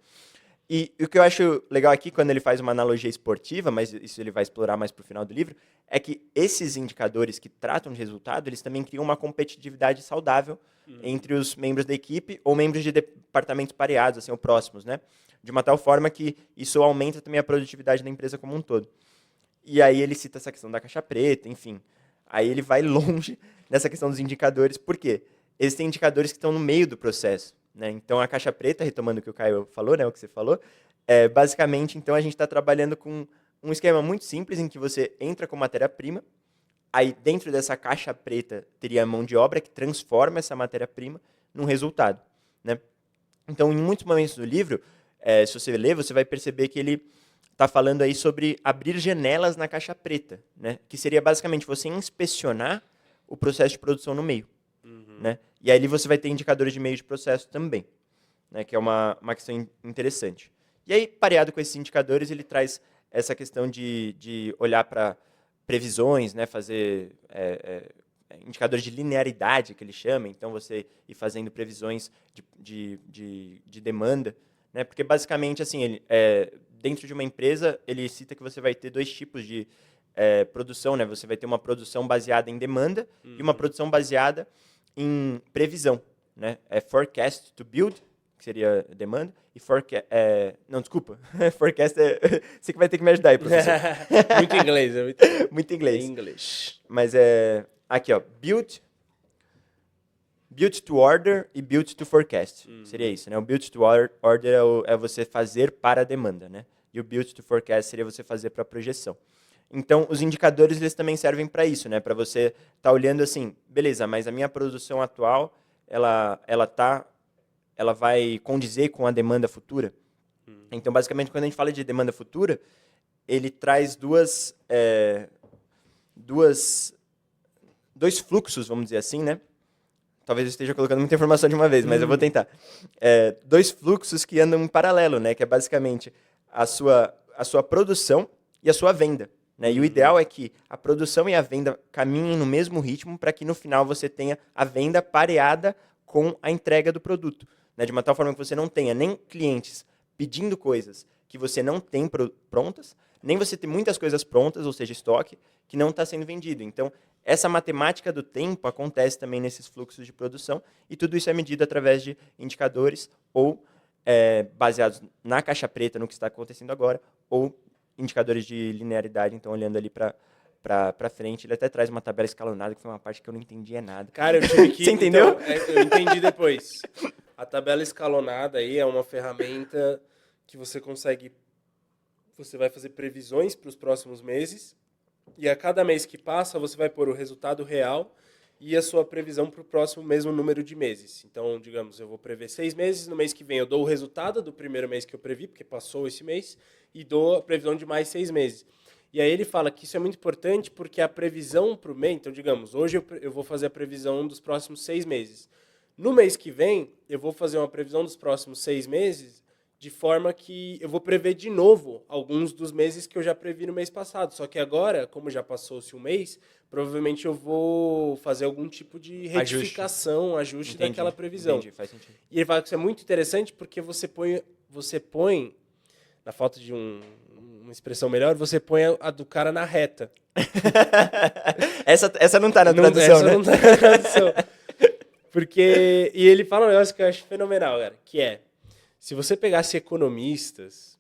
E o que eu acho legal aqui, quando ele faz uma analogia esportiva, mas isso ele vai explorar mais para o final do livro, é que esses indicadores que tratam de resultado, eles também criam uma competitividade saudável entre os membros da equipe ou membros de departamentos pareados, assim, ou próximos, né? De uma tal forma que isso aumenta também a produtividade da empresa como um todo. E aí ele cita essa questão da caixa preta, enfim. Aí ele vai longe nessa questão dos indicadores. Por quê? Existem indicadores que estão no meio do processo. Né? Então, a caixa preta, retomando o que o Caio falou, né, o que você falou, basicamente, então, a gente está trabalhando com um esquema muito simples em que você entra com matéria-prima, aí dentro dessa caixa preta teria a mão de obra que transforma essa matéria-prima num resultado. Né? Então, em muitos momentos do livro, se você ler, você vai perceber que ele está falando aí sobre abrir janelas na caixa preta, né? Que seria basicamente você inspecionar o processo de produção no meio. Né? E aí você vai ter indicadores de meio de processo também, né? Que é uma questão interessante. E aí, pareado com esses indicadores, ele traz essa questão de olhar para previsões, né? Fazer indicadores de linearidade, que ele chama, então você ir fazendo previsões de demanda, né? Porque basicamente, assim, dentro de uma empresa, ele cita que você vai ter dois tipos de produção, né? Você vai ter uma produção baseada em demanda e uma produção baseada em previsão, né? Forecast to build que seria demanda, e forecast... não, desculpa. Forecast você que vai ter que me ajudar aí, professor. Muito inglês. Muito inglês. English. Mas aqui, ó. Build to order e build to forecast. Seria isso, né? O build to order é você fazer para a demanda, né? E o build to forecast seria você fazer para a projeção. Então, os indicadores eles também servem para isso, né? Para você estar olhando assim, beleza, mas a minha produção atual, ela vai condizer com a demanda futura. Então, basicamente, quando a gente fala de demanda futura, ele traz dois fluxos, vamos dizer assim, né? Talvez eu esteja colocando muita informação de uma vez, mas eu vou tentar. Dois fluxos que andam em paralelo, né? Que é basicamente a sua produção e a sua venda. Né? E o ideal é que a produção e a venda caminhem no mesmo ritmo para que no final você tenha a venda pareada com a entrega do produto. Né? De uma tal forma que você não tenha nem clientes pedindo coisas que você não tem prontas, nem você ter muitas coisas prontas, ou seja, estoque, que não está sendo vendido. Então, essa matemática do tempo acontece também nesses fluxos de produção e tudo isso é medido através de indicadores ou baseados na caixa preta, no que está acontecendo agora, ou indicadores de linearidade. Então, olhando ali para frente, ele até traz uma tabela escalonada, que foi uma parte que eu não entendia nada. Cara, eu tive que... Você entendeu? Então, eu entendi depois. A tabela escalonada aí é uma ferramenta que você consegue... Você vai fazer previsões para os próximos meses e a cada mês que passa, você vai pôr o resultado real e a sua previsão para o próximo mesmo número de meses. Então, digamos, eu vou prever 6 meses, no mês que vem eu dou o resultado do primeiro mês que eu previ, porque passou esse mês, e dou a previsão de mais 6 meses. E aí ele fala que isso é muito importante porque a previsão para o mês... Então, digamos, hoje eu vou fazer a previsão dos próximos 6 meses. No mês que vem, eu vou fazer uma previsão dos próximos 6 meses de forma que eu vou prever de novo alguns dos meses que eu já previ no mês passado. Só que agora, como já passou-se um mês, provavelmente eu vou fazer algum tipo de retificação, ajuste daquela previsão. Entendi, faz sentido. E ele fala que isso é muito interessante porque você põe na falta de uma expressão melhor, você põe a do cara na reta. essa não está na tradução, né? Essa não está na tradução. Porque, e ele fala um negócio que eu acho fenomenal, cara, que é, se você pegasse economistas,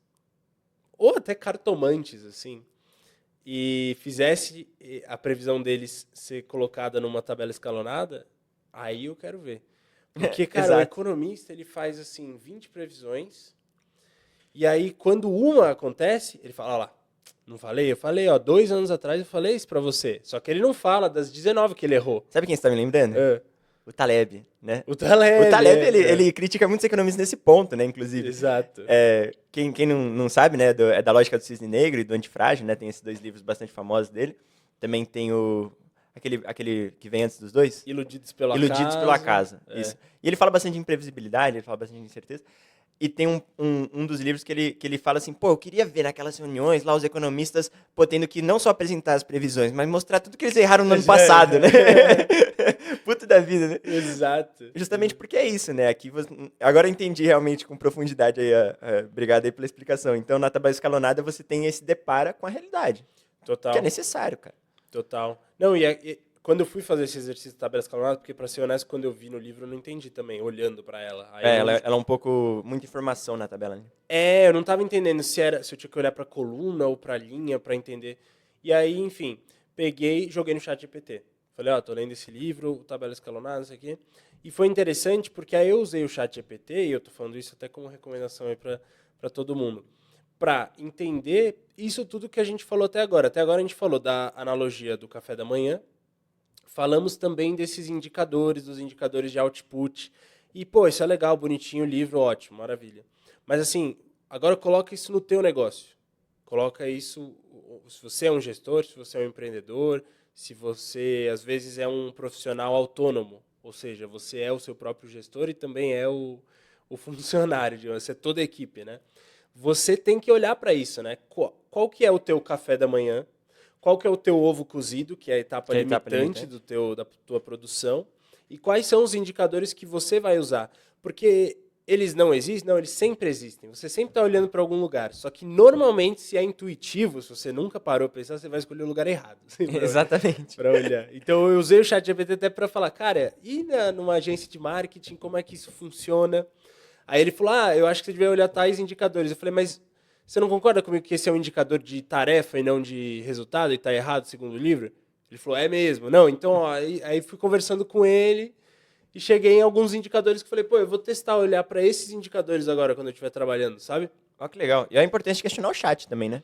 ou até cartomantes, assim, e fizesse a previsão deles ser colocada numa tabela escalonada, aí eu quero ver. Porque, cara, o economista, ele faz, assim, 20 previsões, e aí, quando uma acontece, ele fala, lá, não falei? Eu falei, 2 anos atrás eu falei isso pra você. Só que ele não fala das 19 que ele errou. Sabe quem você tá me lembrando? O Taleb, né? O Taleb, ele critica muitos economistas nesse ponto, né, inclusive. Exato. Quem não sabe, né, é da Lógica do Cisne Negro e do Antifrágil, né, tem esses 2 livros bastante famosos dele. Também tem aquele que vem antes dos 2? Iludidos pelo Acaso. Isso. E ele fala bastante de imprevisibilidade, ele fala bastante de incerteza. E tem um dos livros que ele fala assim, eu queria ver naquelas reuniões lá os economistas tendo que não só apresentar as previsões, mas mostrar tudo que eles erraram no ano passado, né? Puto da vida, né? Exato. Justamente porque é isso, né? Aqui agora eu entendi realmente com profundidade aí, obrigado aí pela explicação. Então, na tabela escalonada, você tem esse depara com a realidade. Total. Que é necessário, cara. Total. Não, e quando eu fui fazer esse exercício de tabela escalonada, porque, pra ser honesto, quando eu vi no livro, eu não entendi também, olhando pra ela. Aí ela é um pouco... muita informação na tabela, né? Eu não tava entendendo se eu tinha que olhar pra coluna ou pra linha pra entender. E aí, enfim, peguei, joguei no ChatGPT. Falei, tô lendo esse livro, tabela escalonada, isso aqui. E foi interessante porque aí eu usei o ChatGPT, e eu tô falando isso até como recomendação aí pra todo mundo, pra entender isso tudo que a gente falou até agora. Até agora a gente falou da analogia do café da manhã, falamos também desses indicadores, dos indicadores de output. E, isso é legal, bonitinho, o livro, ótimo, maravilha. Mas, assim, agora coloca isso no teu negócio. Coloca isso, se você é um gestor, se você é um empreendedor, se você, às vezes, é um profissional autônomo. Ou seja, você é o seu próprio gestor e também é o funcionário, você é toda a equipe, né? Você tem que olhar para isso, né? Qual que é o teu café da manhã? Qual que é o teu ovo cozido, que é a etapa limitante da tua produção, e quais são os indicadores que você vai usar. Porque eles não existem? Não, eles sempre existem. Você sempre está olhando para algum lugar. Só que, normalmente, se é intuitivo, se você nunca parou para pensar, você vai escolher o lugar errado. Exatamente. Para olhar. Então, eu usei o ChatGPT até para falar, cara, e numa agência de marketing, como é que isso funciona? Aí ele falou, eu acho que você devia olhar tais indicadores. Eu falei, mas você não concorda comigo que esse é um indicador de tarefa e não de resultado e tá errado segundo o livro? Ele falou, é mesmo. Não, então, ó, aí fui conversando com ele e cheguei em alguns indicadores que eu falei, pô, eu vou testar, olhar para esses indicadores agora quando eu estiver trabalhando, sabe? Ó, que legal. E é importante questionar o chat também, né?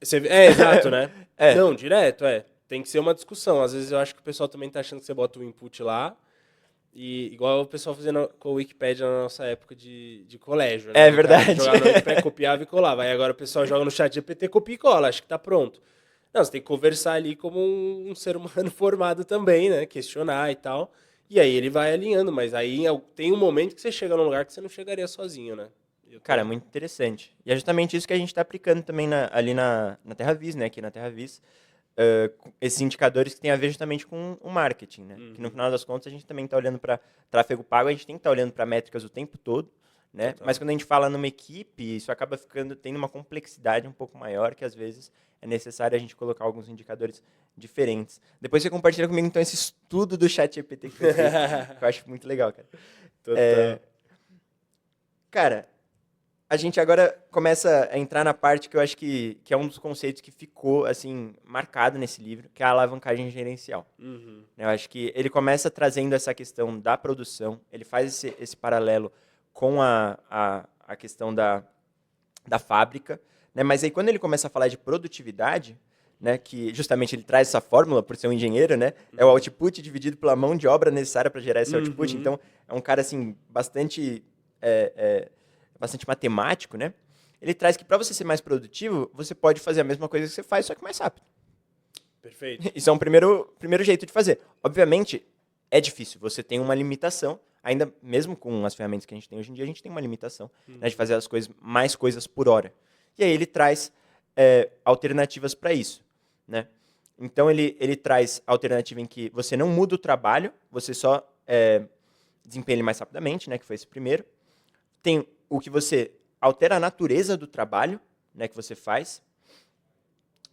Exato, né? É. Não, direto, tem que ser uma discussão. Às vezes eu acho que o pessoal também tá achando que você bota o input lá, e igual o pessoal fazendo com a Wikipédia na nossa época de colégio, né? É O cara verdade. jogava no Wikipédia, copiava e colava. Aí agora o pessoal joga no chat GPT, copia e cola, acho que tá pronto. Não, você tem que conversar ali como um ser humano formado também, né? Questionar e tal. E aí ele vai alinhando, mas aí tem um momento que você chega num lugar que você não chegaria sozinho, né? Cara, muito interessante. E é justamente isso que a gente está aplicando também ali na TerraVis, né? Aqui na TerraVis. Esses indicadores que têm a ver justamente com o marketing, né? Que no final das contas a gente também está olhando para tráfego pago, a gente tem que estar olhando para métricas o tempo todo, né? Total. Mas quando a gente fala numa equipe, isso acaba tendo uma complexidade um pouco maior, que às vezes é necessário a gente colocar alguns indicadores diferentes. Depois você compartilha comigo então esse estudo do ChatGPT que você fez, que eu acho muito legal, cara. Total. Cara, a gente agora começa a entrar na parte que eu acho que é um dos conceitos que ficou assim marcado nesse livro, que é a alavancagem gerencial. Eu acho que ele começa trazendo essa questão da produção, ele faz esse paralelo com a questão da fábrica, né? Mas aí quando ele começa a falar de produtividade, né, que justamente ele traz essa fórmula por ser um engenheiro, né? É o output dividido pela mão de obra necessária para gerar esse output. Então, é um cara assim bastante matemático, né? Ele traz que para você ser mais produtivo, você pode fazer a mesma coisa que você faz, só que mais rápido. Perfeito. Isso é um primeiro jeito de fazer. Obviamente, é difícil, você tem uma limitação, ainda mesmo com as ferramentas que a gente tem hoje em dia, a gente tem uma limitação, né, de fazer as coisas, mais coisas por hora. E aí ele traz alternativas para isso, né? Então ele traz alternativa em que você não muda o trabalho, você só desempenha ele mais rapidamente, né, que foi esse primeiro. Tem o que você altera a natureza do trabalho, né, que você faz.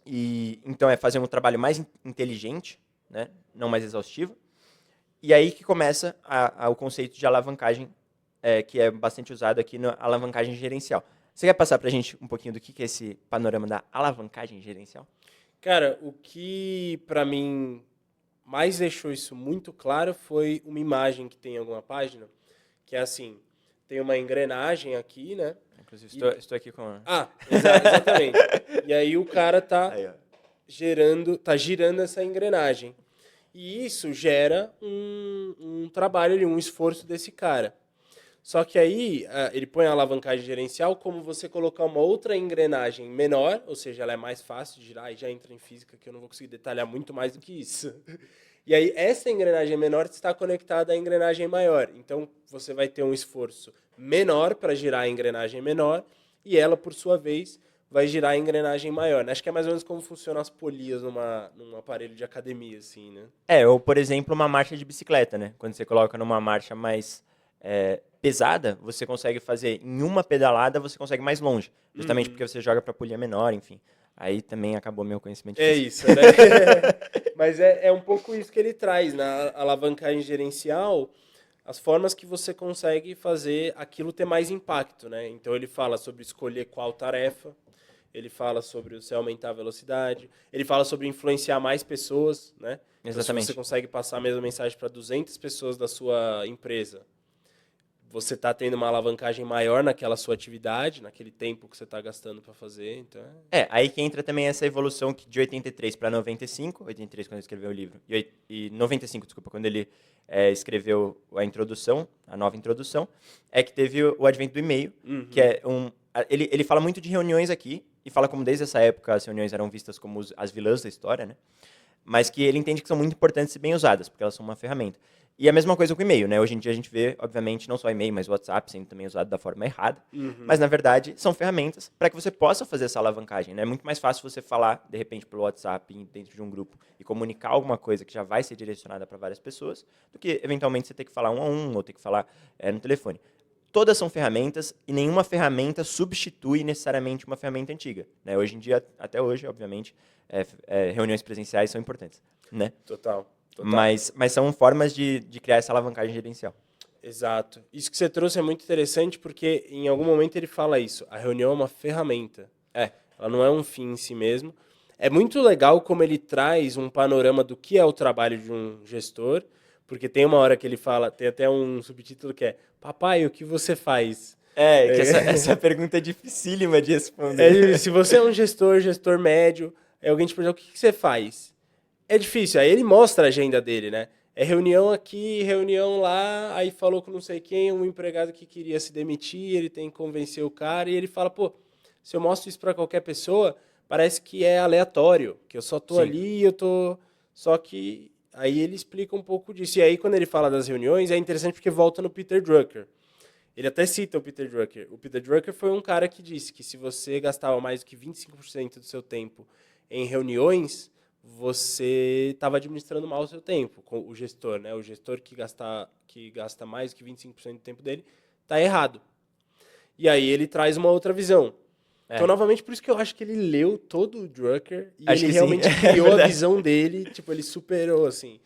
E então é fazer um trabalho mais inteligente, né, não mais exaustivo. E aí que começa o conceito de alavancagem, que é bastante usado aqui na alavancagem gerencial. Você quer passar para a gente um pouquinho do que é esse panorama da alavancagem gerencial? Cara, o que para mim mais deixou isso muito claro foi uma imagem que tem em alguma página, que é assim, tem uma engrenagem aqui, né? Inclusive, estou aqui com... Exatamente. E aí o cara tá Aí, ó. girando essa engrenagem. E isso gera um trabalho ali, um esforço desse cara. Só que aí ele põe a alavancagem gerencial como você colocar uma outra engrenagem menor, ou seja, ela é mais fácil de girar, e já entra em física que eu não vou conseguir detalhar muito mais do que isso. E aí essa engrenagem menor está conectada à engrenagem maior. Então você vai ter um esforço menor para girar a engrenagem menor e ela, por sua vez, vai girar a engrenagem maior. Acho que é mais ou menos como funcionam as polias num aparelho de academia, assim, né? Ou por exemplo, uma marcha de bicicleta, né? Quando você coloca numa marcha mais pesada, você consegue fazer em uma pedalada, você consegue mais longe. Justamente porque você joga para polia menor, enfim. Aí também acabou meu conhecimento de física. Isso, né? Mas é um pouco isso que ele traz na alavancagem gerencial, as formas que você consegue fazer aquilo ter mais impacto, né? Então ele fala sobre escolher qual tarefa, ele fala sobre você aumentar a velocidade, ele fala sobre influenciar mais pessoas, né? Então, Exatamente. se você consegue passar a mesma mensagem para 200 pessoas da sua empresa, você está tendo uma alavancagem maior naquela sua atividade, naquele tempo que você está gastando para fazer. Então aí que entra também essa evolução de 83 para 95, 83 quando ele escreveu o livro, e 95, desculpa, quando ele escreveu a introdução, a nova introdução, é que teve o advento do e-mail, que é ele fala muito de reuniões aqui, e fala como desde essa época as reuniões eram vistas como as vilãs da história, né? Mas que ele entende que são muito importantes e bem usadas, porque elas são uma ferramenta. E a mesma coisa com o e-mail, né? Hoje em dia a gente vê, obviamente, não só e-mail, mas o WhatsApp sendo também usado da forma errada. Mas, na verdade, são ferramentas para que você possa fazer essa alavancagem, né? É muito mais fácil você falar, de repente, pelo WhatsApp, dentro de um grupo, e comunicar alguma coisa que já vai ser direcionada para várias pessoas, do que, eventualmente, você ter que falar um a um, ou ter que falar no telefone. Todas são ferramentas e nenhuma ferramenta substitui necessariamente uma ferramenta antiga, né? Hoje em dia, até hoje, obviamente, reuniões presenciais são importantes, né? Total. Mas são formas de criar essa alavancagem gerencial. Exato. Isso que você trouxe é muito interessante porque em algum momento ele fala isso. A reunião é uma ferramenta. É. Ela não é um fim em si mesmo. É muito legal como ele traz um panorama do que é o trabalho de um gestor, porque tem uma hora que ele fala, tem até um subtítulo que é Papai, o que você faz? Que essa pergunta é dificílima de responder. Se você é um gestor médio, alguém te pergunta o que você faz? É difícil. Aí ele mostra a agenda dele, né? É reunião aqui, reunião lá, aí falou com não sei quem, um empregado que queria se demitir, ele tem que convencer o cara, e ele fala, pô, se eu mostro isso pra qualquer pessoa, parece que é aleatório, que eu só tô Sim. ali e eu tô... Só que aí ele explica um pouco disso. E aí quando ele fala das reuniões, é interessante porque volta no Peter Drucker. Ele até cita o Peter Drucker. O Peter Drucker foi um cara que disse que se você gastava mais do que 25% do seu tempo em reuniões, você estava administrando mal o seu tempo, o gestor, né? O gestor que gasta mais do que 25% do tempo dele está errado. E aí ele traz uma outra visão. Então, novamente, por isso que eu acho que ele leu todo o Drucker e Acho ele que realmente sim. criou a Verdade. visão dele, tipo, ele superou, assim.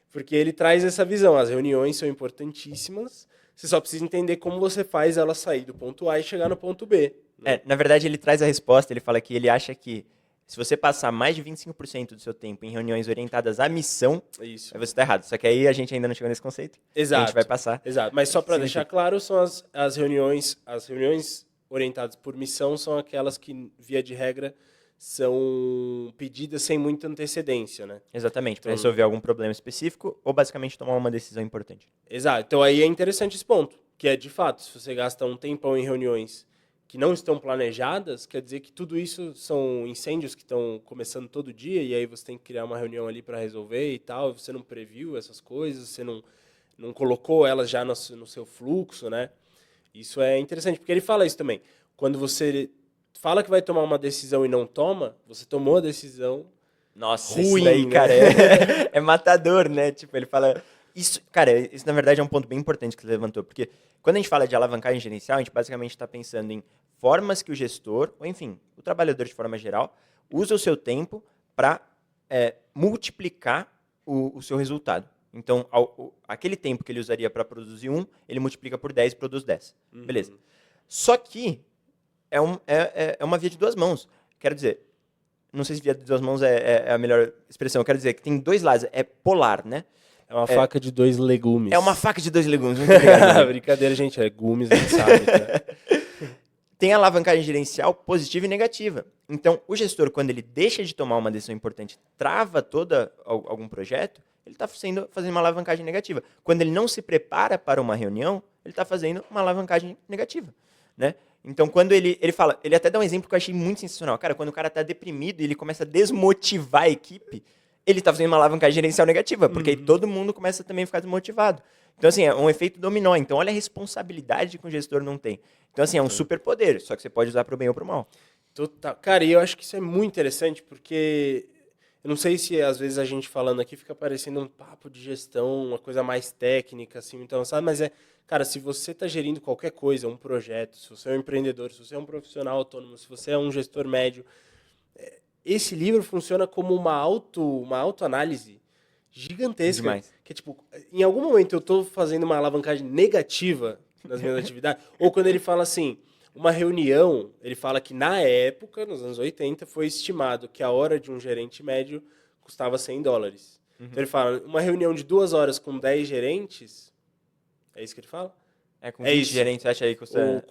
Porque ele traz essa visão. As reuniões são importantíssimas, você só precisa entender como você faz ela sair do ponto A e chegar no ponto B. Né? Na verdade, ele traz a resposta, ele fala que ele acha que se você passar mais de 25% do seu tempo em reuniões orientadas à missão, Isso. aí você está errado. Só que aí a gente ainda não chegou nesse conceito. Exato. A gente vai passar. Exato. Mas só para Sim, deixar sim. claro, são as reuniões orientadas por missão são aquelas que, via de regra, são pedidas sem muita antecedência, né? Exatamente, para Então, resolver algum problema específico ou basicamente tomar uma decisão importante. Exato. Então aí é interessante esse ponto, que é de fato, se você gasta um tempão em reuniões que não estão planejadas, quer dizer que tudo isso são incêndios que estão começando todo dia e aí você tem que criar uma reunião ali para resolver e tal, você não previu essas coisas, você não colocou elas já no seu fluxo, né? Isso é interessante, porque ele fala isso também. Quando você fala que vai tomar uma decisão e não toma, você tomou a decisão Nossa, ruim, isso daí, né? cara, é matador, né? Tipo, ele fala... Isso, cara, isso na verdade é um ponto bem importante que você levantou, porque quando a gente fala de alavancagem gerencial, a gente basicamente está pensando em formas que o gestor, ou enfim, o trabalhador de forma geral, usa o seu tempo para multiplicar o seu resultado. Então, aquele tempo que ele usaria para produzir ele multiplica por 10 e produz 10. Beleza. Só que é uma via de duas mãos. Quero dizer, não sei se via de duas mãos é a melhor expressão. Eu quero dizer que tem dois lados, é polar, né? É uma faca de dois legumes. É uma faca de dois legumes, muito obrigado. Brincadeira, gente, legumes, a gente sabe. Tá? Tem alavancagem gerencial positiva e negativa. Então, o gestor, quando ele deixa de tomar uma decisão importante, trava algum projeto, ele está fazendo uma alavancagem negativa. Quando ele não se prepara para uma reunião, ele está fazendo uma alavancagem negativa, né? Então, quando ele fala, ele até dá um exemplo que eu achei muito sensacional. Cara, quando o cara está deprimido e ele começa a desmotivar a equipe, ele está fazendo uma alavancagem gerencial negativa, porque aí todo mundo começa também a ficar desmotivado. Então, assim, é um efeito dominó. Então, olha a responsabilidade que o gestor não tem. Então, assim, é um superpoder, só que você pode usar para o bem ou para o mal. Total. Cara, e eu acho que isso é muito interessante, porque eu não sei se às vezes a gente falando aqui fica parecendo um papo de gestão, uma coisa mais técnica, assim, muito avançada, mas cara, se você está gerindo qualquer coisa, um projeto, se você é um empreendedor, se você é um profissional autônomo, se você é um gestor médio, esse livro funciona como uma autoanálise gigantesca. Demais. Que é tipo, em algum momento eu estou fazendo uma alavancagem negativa nas minhas atividades, ou quando ele fala assim, uma reunião, ele fala que na época, nos anos 80, foi estimado que a hora de um gerente médio custava $100. Então ele fala, uma reunião de 2 horas com 10 gerentes, é isso que ele fala? Com 20 gerentes, acha aí que custa...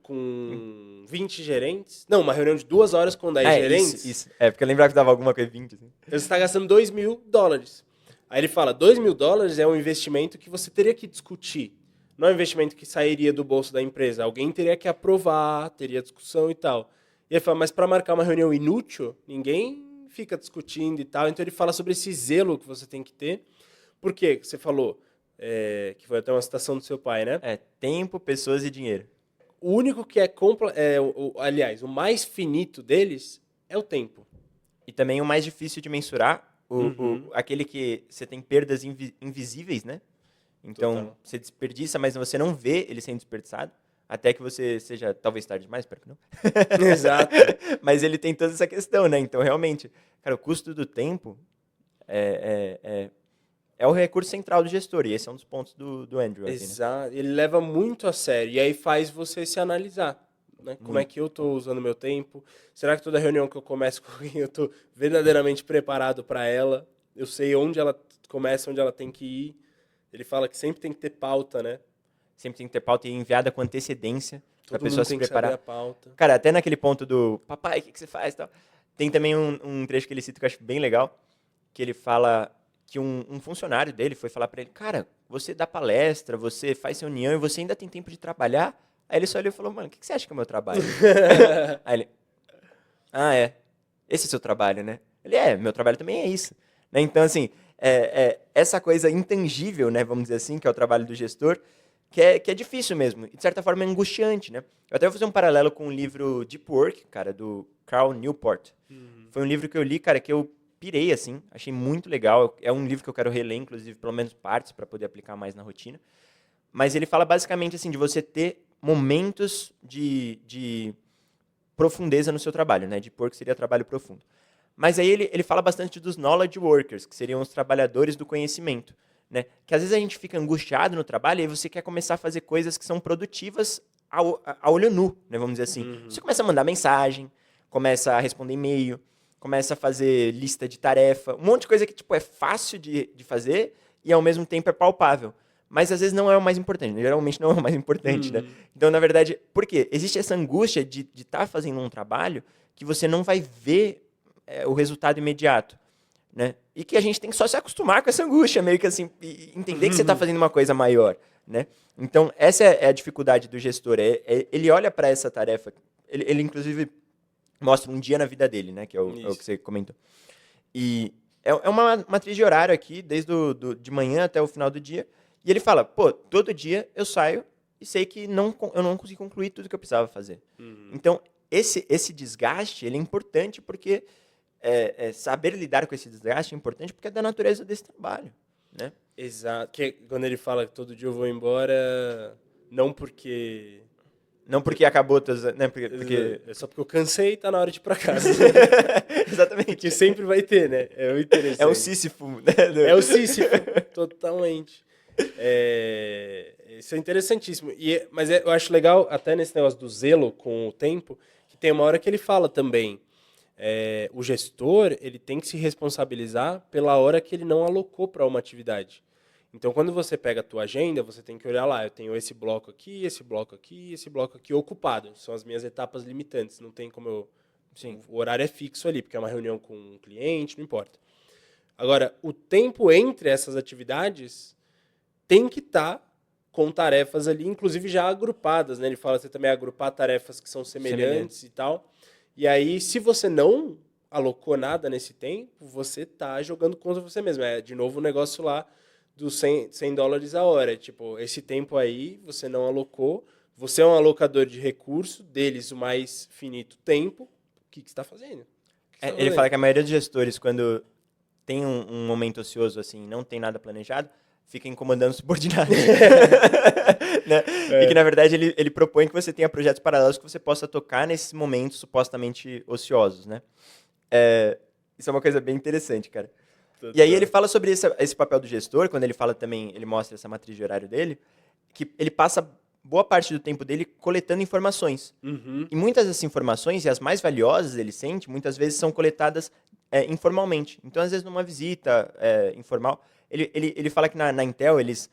Com 20 gerentes. Não, uma reunião de 2 horas com 10 gerentes. Isso. Porque eu lembrava que dava alguma coisa 20. Assim. Você está gastando $2.000. Aí ele fala, $2.000 é um investimento que você teria que discutir. Não é um investimento que sairia do bolso da empresa. Alguém teria que aprovar, teria discussão e tal. E ele fala, mas para marcar uma reunião inútil, ninguém fica discutindo e tal. Então ele fala sobre esse zelo que você tem que ter. Por quê? Você falou... que foi até uma citação do seu pai, né? Tempo, pessoas e dinheiro. O único que aliás, o mais finito deles é o tempo. E também o mais difícil de mensurar, aquele que você tem perdas invisíveis, né? Então, Total. você desperdiça, mas você não vê ele sendo desperdiçado, até que você seja, talvez tarde demais, espero que não. Exato. Mas ele tem toda essa questão, né? Então, realmente, cara, o custo do tempo é o recurso central do gestor, e esse é um dos pontos do Andrew. Aqui, né? Exato. Ele leva muito a sério. E aí faz você se analisar. Né? Como é que eu estou usando meu tempo? Será que toda reunião que eu começo com alguém, eu estou verdadeiramente preparado para ela? Eu sei onde ela começa, onde ela tem que ir. Ele fala que sempre tem que ter pauta, né? Sempre tem que ter pauta e enviada com antecedência para a Todo pessoa mundo se tem que saber preparar. a pauta. Cara, até naquele ponto do papai, o que você faz? Tal. Tem também um trecho que ele cita que eu acho bem legal, que ele fala que um funcionário dele foi falar para ele, cara, você dá palestra, você faz reunião e você ainda tem tempo de trabalhar? Aí ele só olhou e falou, mano, o que você acha que é o meu trabalho? Aí ele, esse é o seu trabalho, né? Ele, meu trabalho também é isso. Né? Então, assim, essa coisa intangível, né, vamos dizer assim, que é o trabalho do gestor, que é difícil mesmo, e de certa forma é angustiante, né? Eu até vou fazer um paralelo com o livro Deep Work, cara, do Cal Newport. Foi um livro que eu li, cara, que eu pirei, assim, achei muito legal. É um livro que eu quero reler, inclusive, pelo menos partes, para poder aplicar mais na rotina. Mas ele fala basicamente, assim, de você ter momentos de profundeza no seu trabalho, né? Deep Work seria trabalho profundo. Mas aí ele fala bastante dos knowledge workers, que seriam os trabalhadores do conhecimento. Né? Que às vezes a gente fica angustiado no trabalho e aí você quer começar a fazer coisas que são produtivas a olho nu, né? Vamos dizer assim. Você começa a mandar mensagem, começa a responder e-mail, começa a fazer lista de tarefa, um monte de coisa que tipo, é fácil de fazer e ao mesmo tempo é palpável. Mas às vezes não é o mais importante, né? Geralmente não é o mais importante, né? Então, na verdade, por quê? Existe essa angústia de estar fazendo um trabalho que você não vai ver o resultado imediato. Né? E que a gente tem que só se acostumar com essa angústia, meio que assim, e entender que você está fazendo uma coisa maior. Né? Então, essa é a dificuldade do gestor. Ele olha para essa tarefa, ele inclusive mostra um dia na vida dele, né? Que é o que você comentou. E é uma matriz de horário aqui, desde de manhã até o final do dia. E ele fala, pô, todo dia eu saio e sei que eu não consegui concluir tudo que eu precisava fazer. Então, esse desgaste ele é importante porque saber lidar com esse desgaste é importante porque é da natureza desse trabalho. Né? Exato. Que quando ele fala que todo dia eu vou embora, não porque... Não porque acabou, né? Porque... É só porque eu cansei e tá na hora de ir pra casa. Exatamente. Porque sempre vai ter, né? É o interessante. É o Sísifo. Né? É o Sísifo, totalmente. Isso é interessantíssimo. Mas eu acho legal, até nesse negócio do zelo com o tempo, que tem uma hora que ele fala também, o gestor ele tem que se responsabilizar pela hora que ele não alocou para uma atividade. Então, quando você pega a tua agenda, você tem que olhar lá, eu tenho esse bloco aqui, esse bloco aqui, esse bloco aqui ocupado. São as minhas etapas limitantes, não tem como eu... Sim, o horário é fixo ali, porque é uma reunião com um cliente, não importa. Agora, o tempo entre essas atividades tem que estar com tarefas ali, inclusive já agrupadas, né? Ele fala você também agrupar tarefas que são semelhantes e tal. E aí, se você não alocou nada nesse tempo, você tá jogando contra você mesmo. É, de novo, o negócio lá dos $100 a hora. Tipo, esse tempo aí, você não alocou, você é um alocador de recurso, deles o mais finito tempo, o que você está fazendo? Ele fala que a maioria dos gestores, quando tem um momento ocioso assim, não tem nada planejado, fica incomodando o subordinado. Né? E que, na verdade, ele propõe que você tenha projetos paralelos que você possa tocar nesses momentos supostamente ociosos. Né? Isso é uma coisa bem interessante, cara. E aí ele fala sobre esse papel do gestor, quando ele fala também, ele mostra essa matriz de horário dele, que ele passa boa parte do tempo dele coletando informações. E muitas dessas informações, e as mais valiosas, ele sente, muitas vezes são coletadas informalmente. Então, às vezes, numa visita informal, ele fala que na Intel eles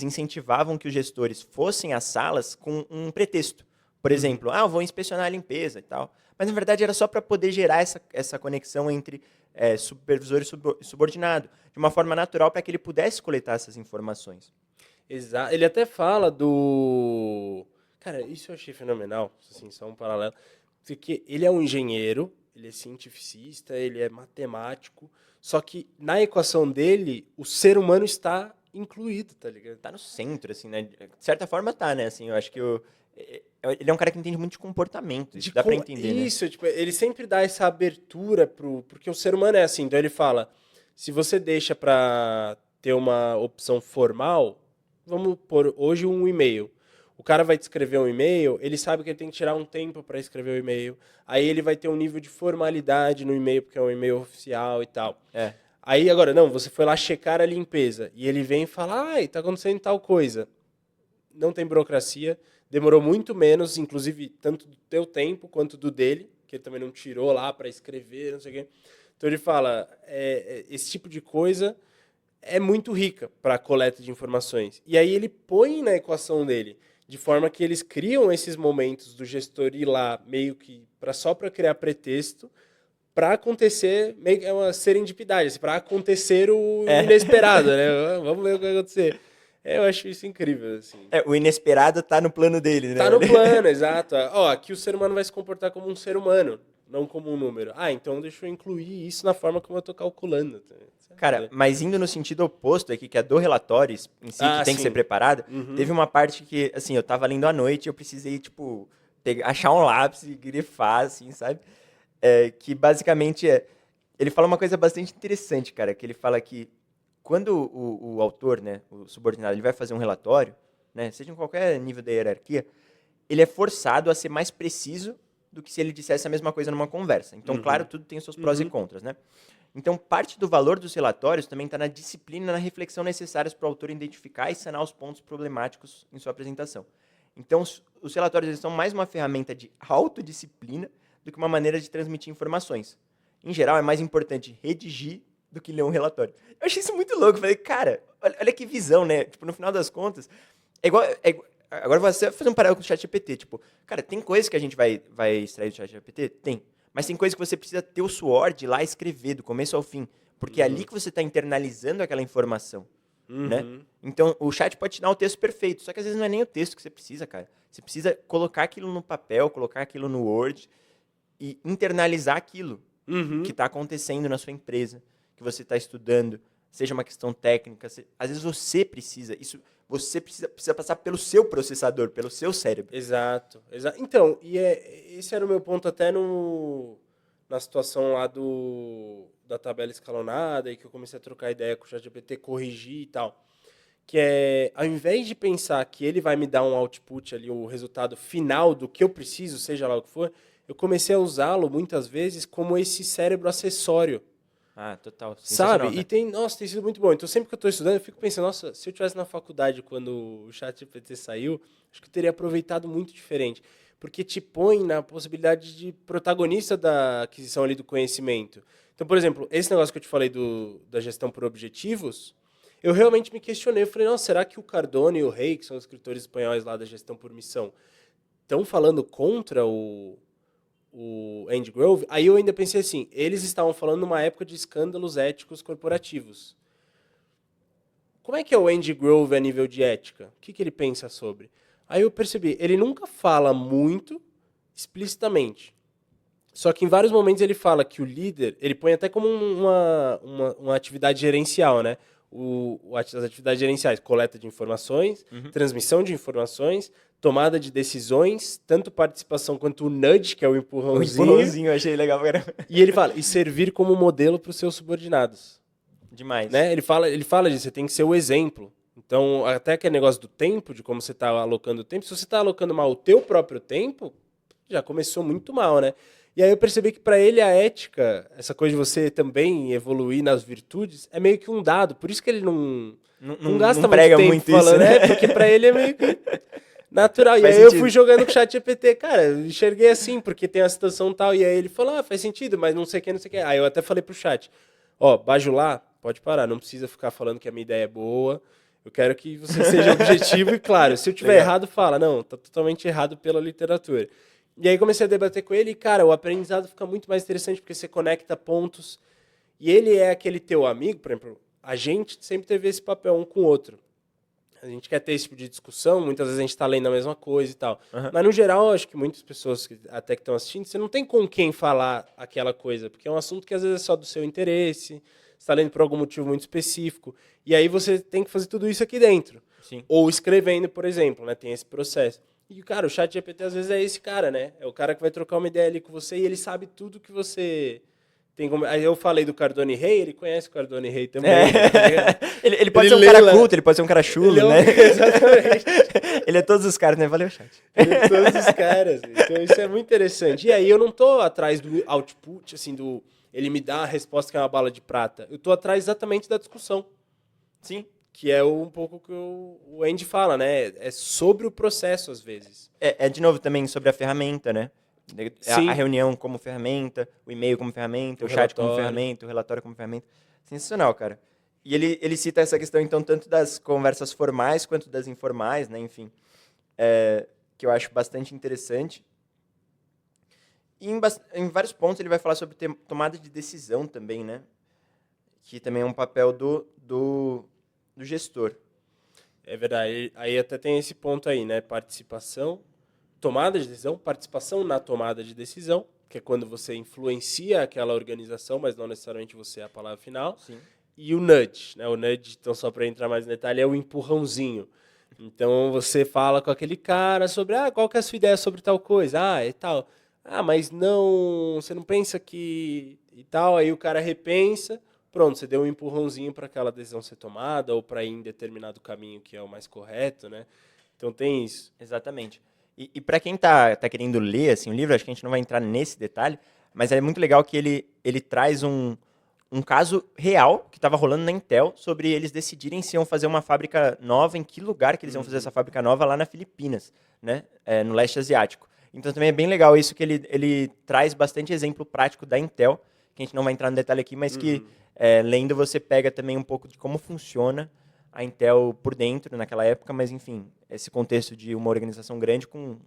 incentivavam que os gestores fossem às salas com um pretexto. Por exemplo, eu vou inspecionar a limpeza e tal. Mas, na verdade, era só para poder gerar essa conexão entre supervisor e subordinado, de uma forma natural para que ele pudesse coletar essas informações. Exato. Ele até fala do... Cara, isso eu achei fenomenal, assim, só um paralelo. Porque ele é um engenheiro, ele é cientificista, ele é matemático, só que na equação dele, o ser humano está incluído, tá ligado? Tá no centro, assim, né? De certa forma tá, né? Assim, eu acho que ele é um cara que entende muito de comportamento, isso dá pra entender, né? Isso, tipo, ele sempre dá essa abertura porque o ser humano é assim, então ele fala, se você deixa pra ter uma opção formal, vamos pôr hoje um e-mail. O cara vai te escrever um e-mail, ele sabe que ele tem que tirar um tempo para escrever o e-mail. Aí ele vai ter um nível de formalidade no e-mail, porque é um e-mail oficial e tal. Aí agora, não, você foi lá checar a limpeza e ele vem e fala, ai, tá acontecendo tal coisa. Não tem burocracia, demorou muito menos, inclusive tanto do teu tempo quanto do dele, que ele também não tirou lá para escrever, não sei o quê. Então ele fala, esse tipo de coisa é muito rica para a coleta de informações. E aí ele põe na equação dele, de forma que eles criam esses momentos do gestor ir lá meio que só para criar pretexto, para acontecer, meio que é uma serendipidade, assim, para acontecer o inesperado, né? Vamos ver o que vai acontecer. Eu acho isso incrível, assim. O inesperado tá no plano dele, né? Tá no plano, exato. Ó, aqui o ser humano vai se comportar como um ser humano, não como um número. Ah, então deixa eu incluir isso na forma como eu tô calculando. Cara, mas indo no sentido oposto aqui, que é do relatório em si, que tem que ser preparado, teve uma parte que, assim, eu tava lendo à noite e eu precisei, tipo, achar um lápis e grifar, assim, sabe? Que basicamente ele fala uma coisa bastante interessante, cara, que ele fala que quando o autor, né, o subordinado, ele vai fazer um relatório, né, seja em qualquer nível da hierarquia, ele é forçado a ser mais preciso do que se ele dissesse a mesma coisa numa conversa. Então, claro, tudo tem os seus prós e contras, né? Então, parte do valor dos relatórios também está na disciplina e na reflexão necessárias para o autor identificar e sanar os pontos problemáticos em sua apresentação. Então, os relatórios eles são mais uma ferramenta de autodisciplina do que uma maneira de transmitir informações. Em geral, é mais importante redigir do que ler um relatório. Eu achei isso muito louco. Eu falei, cara, olha que visão, né? Tipo, no final das contas, agora você vai fazer um paralelo com o ChatGPT. Tipo, cara, tem coisas que a gente vai extrair do ChatGPT? Tem. Mas tem coisas que você precisa ter o suor de ir lá escrever, do começo ao fim. Porque é ali que você está internalizando aquela informação. Né? Então, o chat pode te dar o texto perfeito, só que às vezes não é nem o texto que você precisa, cara. Você precisa colocar aquilo no papel, colocar aquilo no Word e internalizar aquilo que está acontecendo na sua empresa, que você está estudando, seja uma questão técnica. Às vezes você precisa passar pelo seu processador, pelo seu cérebro. Exato. Então, esse era o meu ponto até na situação lá da tabela escalonada, e que eu comecei a trocar ideia com o ChatGPT, corrigir e tal. Que ao invés de pensar que ele vai me dar um output ali, o resultado final do que eu preciso, seja lá o que for, eu comecei a usá-lo muitas vezes como esse cérebro acessório. Ah, total. Sabe? E tem sido muito bom. Então, sempre que eu estou estudando, eu fico pensando, nossa, se eu estivesse na faculdade quando o ChatGPT saiu, acho que eu teria aproveitado muito diferente. Porque te põe na possibilidade de protagonista da aquisição ali do conhecimento. Então, por exemplo, esse negócio que eu te falei da gestão por objetivos, eu realmente me questionei. Eu falei, nossa, será que o Cardone e o Rey, que são os escritores espanhóis lá da gestão por missão, estão falando contra o Andy Grove? Aí eu ainda pensei assim, eles estavam falando numa época de escândalos éticos corporativos. Como é que é o Andy Grove a nível de ética? O que ele pensa sobre? Aí eu percebi, ele nunca fala muito explicitamente. Só que em vários momentos ele fala que o líder, ele põe até como uma atividade gerencial, né? As atividades gerenciais, coleta de informações, transmissão de informações, tomada de decisões, tanto participação quanto o nudge, que é o empurrãozinho. O empurrãozinho, eu achei legal. E ele fala, e servir como modelo para os seus subordinados. Demais. Né? Ele fala disso, você tem que ser o exemplo. Então, até aquele negócio do tempo, de como você está alocando o tempo, se você está alocando mal o teu próprio tempo, já começou muito mal, né? E aí eu percebi que para ele a ética, essa coisa de você também evoluir nas virtudes, é meio que um dado. Por isso que ele não gasta muito tempo falando, né? Porque para ele é meio que natural. E aí eu fui jogando com o ChatGPT, cara, eu enxerguei assim, porque tem a situação tal. E aí ele falou, faz sentido, mas não sei o que, não sei o que. Aí eu até falei pro chat, bajular, pode parar, não precisa ficar falando que a minha ideia é boa. Eu quero que você seja objetivo e claro. Se eu tiver errado, fala, não, tá totalmente errado pela literatura. E aí comecei a debater com ele e, cara, o aprendizado fica muito mais interessante porque você conecta pontos. E ele é aquele teu amigo, por exemplo, a gente sempre teve esse papel um com o outro. A gente quer ter esse tipo de discussão, muitas vezes a gente está lendo a mesma coisa e tal. Mas, no geral, acho que muitas pessoas até que estão assistindo, você não tem com quem falar aquela coisa, porque é um assunto que às vezes é só do seu interesse, você está lendo por algum motivo muito específico. E aí você tem que fazer tudo isso aqui dentro. Sim. Ou escrevendo, por exemplo, né? Tem esse processo. E, cara, o ChatGPT às vezes é esse cara, né? É o cara que vai trocar uma ideia ali com você e ele sabe tudo que você tem como... Aí eu falei do Cardone Rey, ele conhece o Cardone Rey também. Ele pode ser um cara culto, ele pode ser um cara chulo, né? Exatamente. Ele é todos os caras, né? Valeu, chat. Ele é todos os caras. Então isso é muito interessante. E aí eu não tô atrás do output, assim, ele me dá a resposta que é uma bala de prata. Eu tô atrás exatamente da discussão. Sim. Que é um pouco que o Andy fala, né? É sobre o processo, às vezes. De novo, também sobre a ferramenta, né? A Sim. reunião como ferramenta, o e-mail como ferramenta, O o chat como relatório. ferramenta, o relatório como ferramenta. Sensacional, cara. E ele cita essa questão, então, tanto das conversas formais quanto das informais, né? Enfim, que eu acho bastante interessante. E em vários pontos ele vai falar sobre tomada de decisão também, né? Que também é um papel do gestor. É verdade. Aí até tem esse ponto aí, né? Participação, tomada de decisão, participação na tomada de decisão, que é quando você influencia aquela organização, mas não necessariamente você é a palavra final. Sim. E o nudge, né? O nudge, então só para entrar mais em detalhe, é o empurrãozinho. Então você fala com aquele cara sobre, qual que é a sua ideia sobre tal coisa? É tal. Mas não, você não pensa que e tal, aí o cara repensa, pronto, você deu um empurrãozinho para aquela decisão ser tomada ou para ir em determinado caminho que é o mais correto, né? Então tem isso. Exatamente. E para quem tá querendo ler assim, o livro, acho que a gente não vai entrar nesse detalhe, mas é muito legal que ele traz um caso real que estava rolando na Intel sobre eles decidirem se iam fazer uma fábrica nova, em que lugar que eles iam fazer essa fábrica nova lá na Filipinas, né? No leste asiático. Então também é bem legal isso que ele traz bastante exemplo prático da Intel, que a gente não vai entrar no detalhe aqui, mas que lendo você pega também um pouco de como funciona a Intel por dentro naquela época, mas enfim, esse contexto de uma organização grande com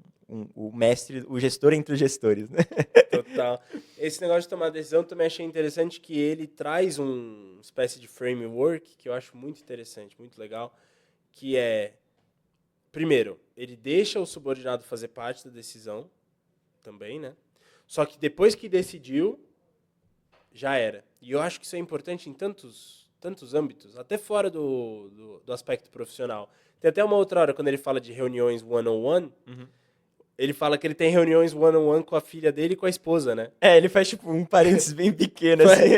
o mestre, o gestor entre os gestores, né? Total. Esse negócio de tomar decisão também achei interessante que ele traz uma espécie de framework que eu acho muito interessante, muito legal, que é, primeiro, ele deixa o subordinado fazer parte da decisão também, né? Só que depois que decidiu, já era. E eu acho que isso é importante em tantos âmbitos, até fora do aspecto profissional. Tem até uma outra hora, quando ele fala de reuniões one-on-one, ele fala que ele tem reuniões one-on-one com a filha dele e com a esposa, né? Ele faz tipo um parênteses bem pequeno, assim.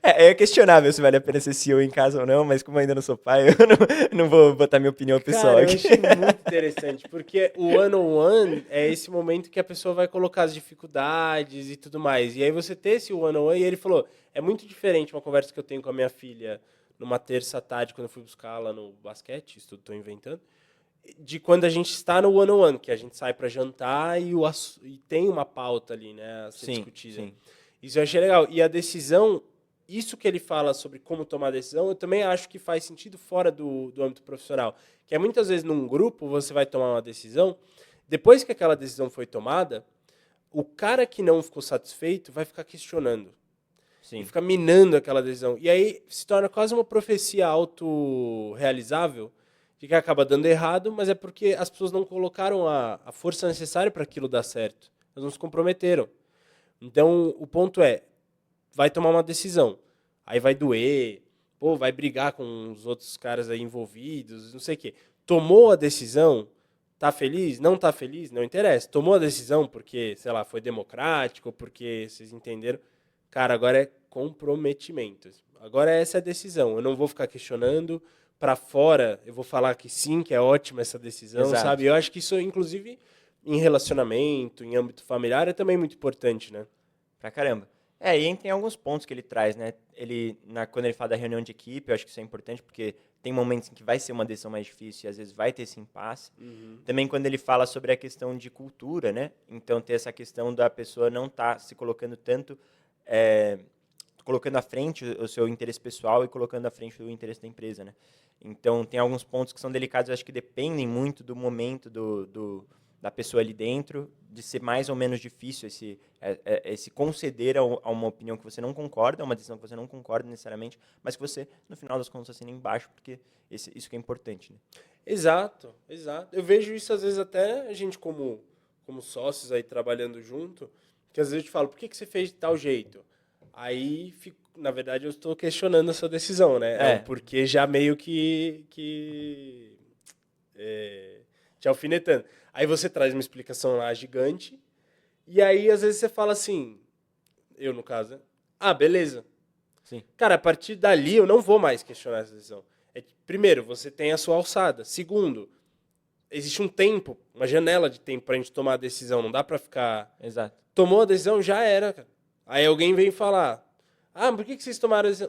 É questionável se vale a pena ser CEO em casa ou não, mas como eu ainda não sou pai, eu não vou botar minha opinião pessoal Cara, eu aqui. achei muito interessante, porque o one-on-one é esse momento que a pessoa vai colocar as dificuldades e tudo mais. E aí você ter esse one-on-one, e ele falou, é muito diferente uma conversa que eu tenho com a minha filha numa terça à tarde, quando eu fui buscá-la no basquete, isso tudo estou inventando, de quando a gente está no one-on-one, que a gente sai para jantar e tem uma pauta ali, né, a ser discutida. Sim. Isso eu achei legal. E a decisão, isso que ele fala sobre como tomar decisão, eu também acho que faz sentido fora do âmbito profissional. Que é muitas vezes num grupo você vai tomar uma decisão, depois que aquela decisão foi tomada, o cara que não ficou satisfeito vai ficar questionando. Sim. E fica minando aquela decisão. E aí se torna quase uma profecia autorrealizável de que acaba dando errado, mas é porque as pessoas não colocaram a força necessária para aquilo dar certo. Elas não se comprometeram. Então, o ponto é, vai tomar uma decisão. Aí vai doer, vai brigar com os outros caras aí envolvidos, não sei o quê. Tomou a decisão, tá feliz? Não tá feliz? Não interessa. Tomou a decisão porque, sei lá, foi democrático, porque vocês entenderam. Cara, agora é comprometimento. Agora essa é a decisão. Eu não vou ficar questionando. Para fora, eu vou falar que sim, que é ótima essa decisão, Exato. sabe? Eu acho que isso, inclusive, em relacionamento, em âmbito familiar, é também muito importante, né? Pra caramba. E tem alguns pontos que ele traz, né? Quando ele fala da reunião de equipe, eu acho que isso é importante, porque tem momentos em que vai ser uma decisão mais difícil e às vezes vai ter esse impasse. Também quando ele fala sobre a questão de cultura, né? Então, ter essa questão da pessoa não estar se colocando tanto... colocando à frente o seu interesse pessoal e colocando à frente o interesse da empresa, né? Então, tem alguns pontos que são delicados, eu acho que dependem muito do momento da pessoa ali dentro, de ser mais ou menos difícil esse conceder a uma opinião que você não concorda, a uma decisão que você não concorda necessariamente, mas que você, no final das contas, assina embaixo, porque isso que é importante, né? Exato. Eu vejo isso, às vezes, até a gente como sócios aí trabalhando junto, que às vezes eu te falo, por que você fez de tal jeito? Aí, na verdade, eu estou questionando a sua decisão, né? Porque já meio que te alfinetando. Aí você traz uma explicação lá gigante, e aí, às vezes, você fala assim, eu, no caso, né? Beleza. Sim. Cara, a partir dali, eu não vou mais questionar essa decisão. Primeiro, você tem a sua alçada. Segundo, existe um tempo, uma janela de tempo pra gente tomar a decisão. Não dá pra ficar... Exato. Tomou a decisão, já era, cara. Aí alguém vem falar, por que vocês tomaram esse...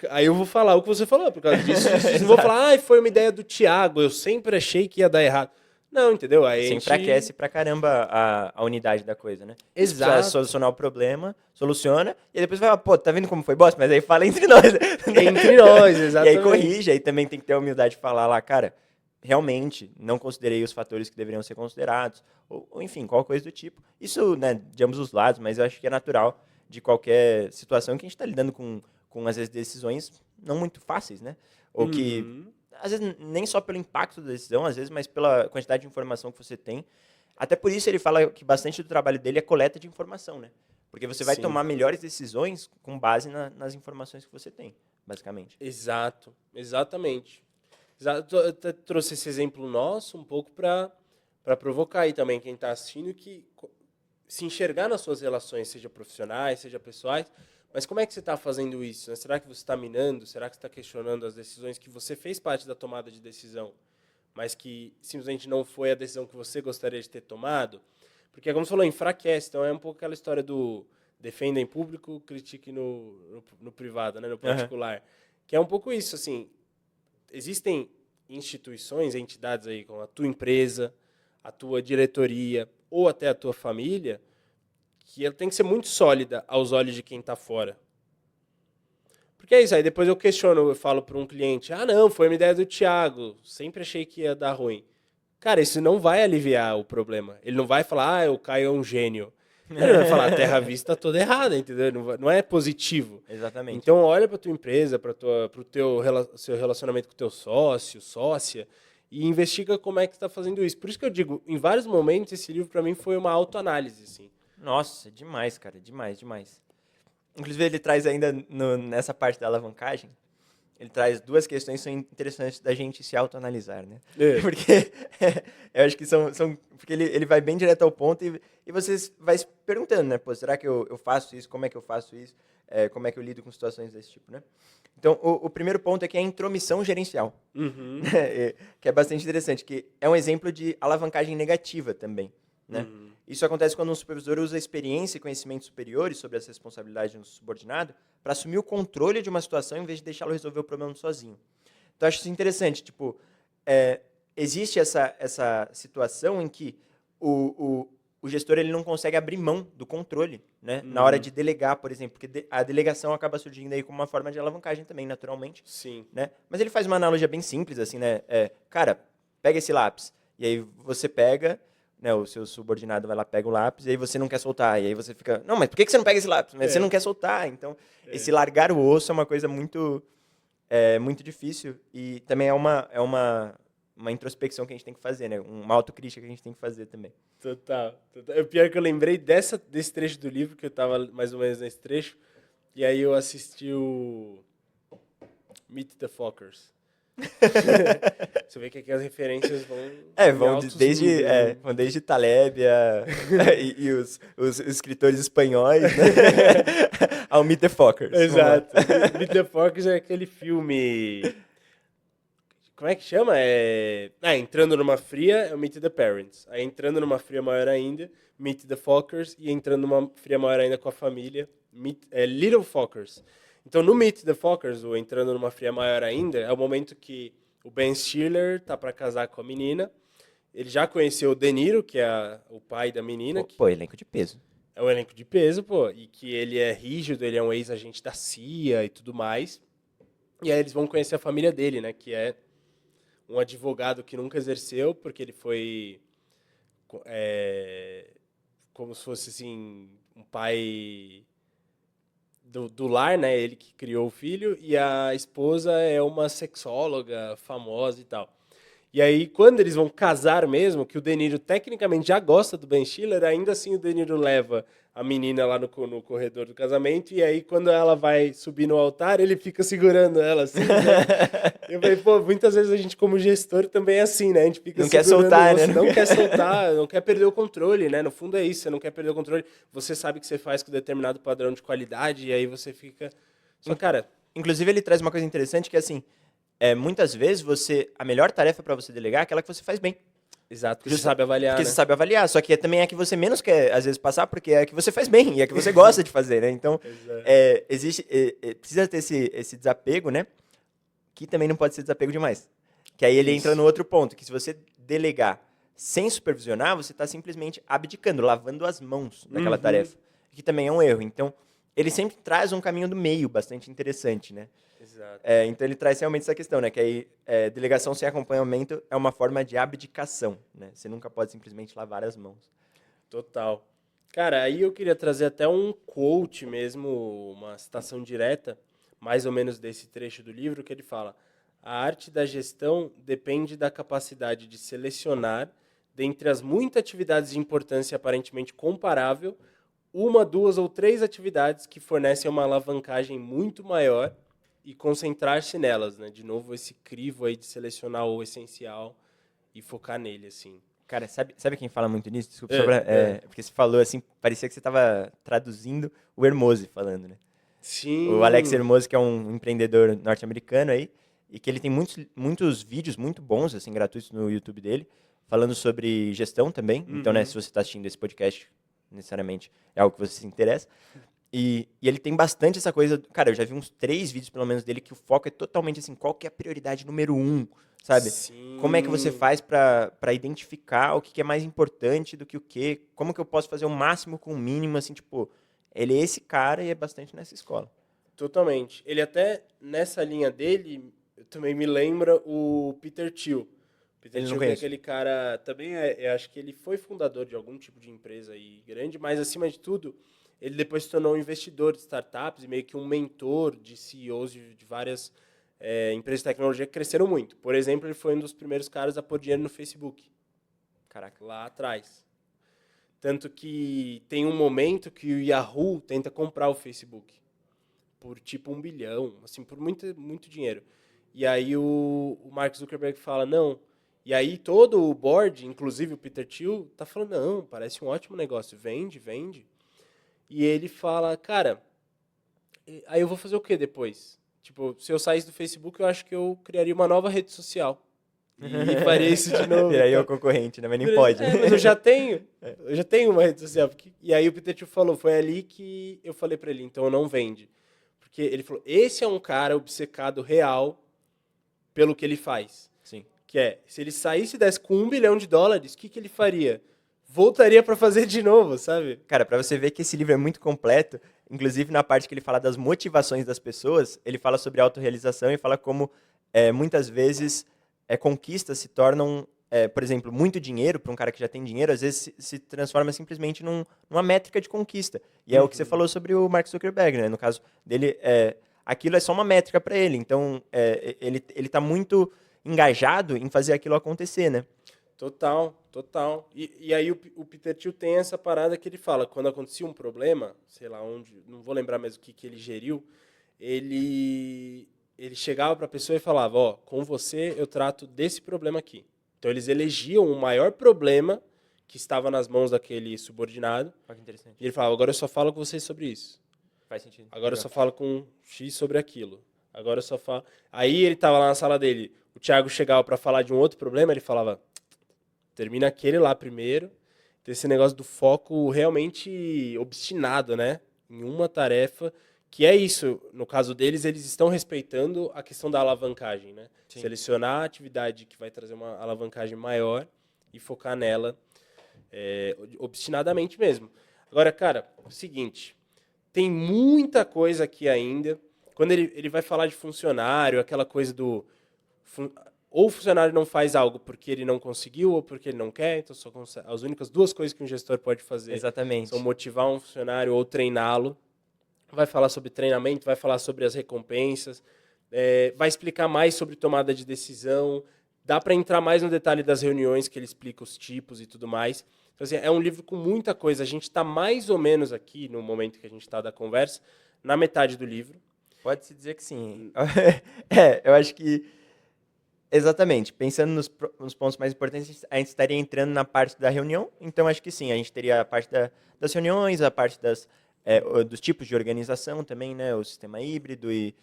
Aí eu vou falar o que você falou, por causa disso. Não vou falar, foi uma ideia do Thiago, eu sempre achei que ia dar errado. Não, entendeu? Aí Você enfraquece pra caramba a unidade da coisa, né? Exato. Se precisa solucionar o problema, soluciona, e aí depois vai, pô, tá vendo como foi bosta? Mas aí fala entre nós. Entre nós, exatamente. E aí corrige, aí também tem que ter a humildade de falar lá, cara, realmente não considerei os fatores que deveriam ser considerados, ou enfim, qualquer coisa do tipo. Isso, né, de ambos os lados, mas eu acho que é natural de qualquer situação que a gente tá lidando com às vezes, decisões não muito fáceis, né? Ou que, às vezes, nem só pelo impacto da decisão, às vezes, mas pela quantidade de informação que você tem. Até por isso ele fala que bastante do trabalho dele é coleta de informação, né? Porque você vai tomar melhores decisões com base nas informações que você tem, basicamente. Exato, exatamente. Eu até trouxe esse exemplo nosso um pouco para provocar aí também quem está assistindo que se enxergar nas suas relações, seja profissionais, seja pessoais, mas como é que você está fazendo isso? Né? Será que você está minando? Será que você está questionando as decisões que você fez parte da tomada de decisão, mas que simplesmente não foi a decisão que você gostaria de ter tomado? Porque, como você falou, enfraquece. Então, é um pouco aquela história do defenda em público, critique no privado, né? No particular. Que é um pouco isso, assim. Existem instituições, entidades aí, como a tua empresa, a tua diretoria ou até a tua família, que ela tem que ser muito sólida aos olhos de quem está fora. Porque é isso, aí depois eu falo para um cliente, não, foi uma ideia do Thiago, sempre achei que ia dar ruim. Cara, isso não vai aliviar o problema. Ele não vai falar, o Caio é um gênio. Ele vai falar, a terra vista está toda errada, entendeu? Não é positivo. Exatamente. Então, olha para a tua empresa, para o seu relacionamento com o teu sócio, sócia, e investiga como é que você está fazendo isso. Por isso que eu digo, em vários momentos, esse livro para mim foi uma autoanálise, assim. Nossa, demais, cara, demais. Inclusive, ele traz ainda nessa parte da alavancagem, ele traz duas questões que são interessantes da gente se autoanalisar, né? Porque eu acho que porque ele vai bem direto ao ponto e você vai se perguntando, né? Pô, será que eu faço isso? Como é que eu faço isso? Como é que eu lido com situações desse tipo, né? Então, o primeiro ponto é que é a intromissão gerencial, que é bastante interessante, que é um exemplo de alavancagem negativa também, né? Isso acontece quando um supervisor usa experiência e conhecimentos superiores sobre as responsabilidades de um subordinado para assumir o controle de uma situação em vez de deixá-lo resolver o problema sozinho. Então, eu acho isso interessante. Tipo, existe essa situação em que o gestor ele não consegue abrir mão do controle, né? Na hora de delegar, por exemplo, porque a delegação acaba surgindo aí como uma forma de alavancagem também, naturalmente. Sim. Né? Mas ele faz uma analogia bem simples, assim, né? Cara, pega esse lápis. E aí você pega... Né, o seu subordinado vai lá, pega o lápis, e aí você não quer soltar. E aí você fica, não, mas por que você não pega esse lápis? Mas você não quer soltar. Então, esse largar o osso é uma coisa muito difícil. E também é uma introspecção que a gente tem que fazer, né? Uma autocrítica que a gente tem que fazer também. Total. O pior é que eu lembrei desse trecho do livro, que eu estava mais ou menos nesse trecho, e aí eu assisti o Meet the Fockers. Você vê que aqui as referências vão desde Taleb e os escritores espanhóis, né? ao Meet the Fockers. Exato. Meet the Fockers é aquele filme... Como é que chama? Entrando numa fria é o Meet the Parents. Aí entrando numa fria maior ainda, Meet the Fockers. E entrando numa fria maior ainda com a família, Little Fockers. Então, no Meet the Fockers, ou entrando numa fria maior ainda, é o momento que o Ben Stiller tá para casar com a menina. Ele já conheceu o De Niro, que é o pai da menina. Elenco de peso. É um elenco de peso, e que ele é rígido, ele é um ex-agente da CIA e tudo mais. E aí eles vão conhecer a família dele, né, que é um advogado que nunca exerceu, porque ele foi como se fosse, assim, um pai... Do lar, né? Ele que criou o filho, e a esposa é uma sexóloga famosa e tal. E aí, quando eles vão casar mesmo, que o De Niro tecnicamente já gosta do Ben Stiller, ainda assim o De Niro leva a menina lá no corredor do casamento, e aí quando ela vai subir no altar, ele fica segurando ela, assim, né? Eu falei, muitas vezes a gente como gestor também é assim, né? A gente fica não quer soltar, né? Não quer soltar, não quer perder o controle, né? No fundo é isso, você não quer perder o controle. Você sabe que você faz com determinado padrão de qualidade, e aí você fica... Só, cara... Inclusive, ele traz uma coisa interessante que é assim, muitas vezes a melhor tarefa para você delegar é aquela que você faz bem. Exato, porque você sabe avaliar, Porque né? você sabe avaliar, só que também é a que você menos quer, às vezes, passar, porque é a que você faz bem, e é a que você gosta de fazer, né? Então, Exato. precisa ter esse desapego, né? Que também não pode ser desapego demais. Que aí ele entra Isso. no outro ponto, que se você delegar sem supervisionar, você está simplesmente abdicando, lavando as mãos daquela tarefa. Que também é um erro. Então, ele sempre traz um caminho do meio bastante interessante, né? Exato. Então, ele traz realmente essa questão, né? Que aí, delegação sem acompanhamento é uma forma de abdicação, né? Você nunca pode simplesmente lavar as mãos. Total. Cara, aí eu queria trazer até um quote mesmo, uma citação direta, mais ou menos desse trecho do livro, que ele fala: a arte da gestão depende da capacidade de selecionar, dentre as muitas atividades de importância aparentemente comparável, uma, duas ou três atividades que fornecem uma alavancagem muito maior e concentrar-se nelas, né? De novo, esse crivo aí de selecionar o essencial e focar nele, assim. Cara, sabe quem fala muito nisso? Desculpa, É, é. porque você falou assim, parecia que você estava traduzindo o Hermose falando, né? O Alex Sim. Hermose, que é um empreendedor norte-americano aí, e que ele tem muitos vídeos muito bons, assim, gratuitos no YouTube dele, falando sobre gestão também. Então, né, se você está assistindo esse podcast, necessariamente é algo que você se interessa. E ele tem bastante essa coisa. Cara, eu já vi uns 3 vídeos, pelo menos, dele, que o foco é totalmente assim: qual que é a prioridade número 1, sabe? Como é que você Sim. faz para identificar o que é mais importante do que o quê? Como que eu posso fazer o máximo com o mínimo, assim, tipo, ele é esse cara e é bastante nessa escola. Totalmente. Ele até, nessa linha dele, também me lembra o Peter Thiel. Peter Ele não Thiel, que é conheço. aquele cara, também eu acho que ele foi fundador de algum tipo de empresa aí grande, mas acima de tudo, ele depois se tornou um investidor de startups e meio que um mentor de CEOs de várias empresas de tecnologia que cresceram muito. Por exemplo, ele foi um dos primeiros caras a pôr dinheiro no Facebook, Caraca. lá atrás. Tanto que tem um momento que o Yahoo tenta comprar o Facebook por tipo 1 bilhão, assim, por muito, muito dinheiro. E aí o Mark Zuckerberg fala, não. E aí todo o board, inclusive o Peter Thiel, tá falando, não, parece um ótimo negócio, vende, vende. E ele fala, cara, aí eu vou fazer o que depois? Tipo, se eu saísse do Facebook, eu acho que eu criaria uma nova rede social. E faria isso de novo e Viraria o tal. concorrente, né? Mas nem pode, né? Mas eu já tenho. Eu já tenho uma rede social. E aí o Peter Thiel falou, foi ali que eu falei pra ele, então não vende. Porque ele falou, esse é um cara obcecado real pelo que ele faz. Sim. Que é, se ele saísse e desse com US$ 1 bilhão, o que ele faria? Voltaria pra fazer de novo, sabe? Cara, pra você ver que esse livro é muito completo, inclusive na parte que ele fala das motivações das pessoas, ele fala sobre autorrealização e fala como muitas vezes conquistas se tornam, por exemplo, muito dinheiro para um cara que já tem dinheiro, às vezes se transforma simplesmente numa métrica de conquista. E é o que você falou sobre o Mark Zuckerberg, né? No caso dele, aquilo é só uma métrica para ele. Então, ele tá muito engajado em fazer aquilo acontecer, né? Total, total. E aí o Peter Thiel tem essa parada que ele fala, quando acontecia um problema, sei lá onde, não vou lembrar mais o que ele geriu, ele chegava para a pessoa e falava, ó, com você eu trato desse problema aqui. Então eles elegiam o maior problema que estava nas mãos daquele subordinado, Olha que interessante. e ele falava, agora eu só falo com você sobre isso. Faz sentido. Agora eu Legal. só falo com X sobre aquilo. Agora eu só falo. Aí ele tava lá na sala dele, o Thiago chegava para falar de um outro problema, ele falava, termina aquele lá primeiro. Tem esse negócio do foco realmente obstinado, né? Em uma tarefa, que é isso. No caso deles, eles estão respeitando a questão da alavancagem, né? Sim. Selecionar a atividade que vai trazer uma alavancagem maior e focar nela obstinadamente mesmo. Agora, cara, é o seguinte, tem muita coisa aqui ainda. Quando ele vai falar de funcionário, aquela coisa do ou o funcionário não faz algo porque ele não conseguiu ou porque ele não quer, então as únicas 2 coisas que um gestor pode fazer são Exatamente. motivar um funcionário ou treiná-lo. Vai falar sobre treinamento, vai falar sobre as recompensas, vai explicar mais sobre tomada de decisão, dá para entrar mais no detalhe das reuniões, que ele explica os tipos e tudo mais. Então, assim, é um livro com muita coisa. A gente está mais ou menos aqui, no momento que a gente está da conversa, na metade do livro. Pode-se dizer que sim. Eu acho que exatamente. Pensando nos pontos mais importantes, a gente estaria entrando na parte da reunião. Então, acho que sim. A gente teria a parte das reuniões, a parte dos tipos de organização também, né? O sistema híbrido e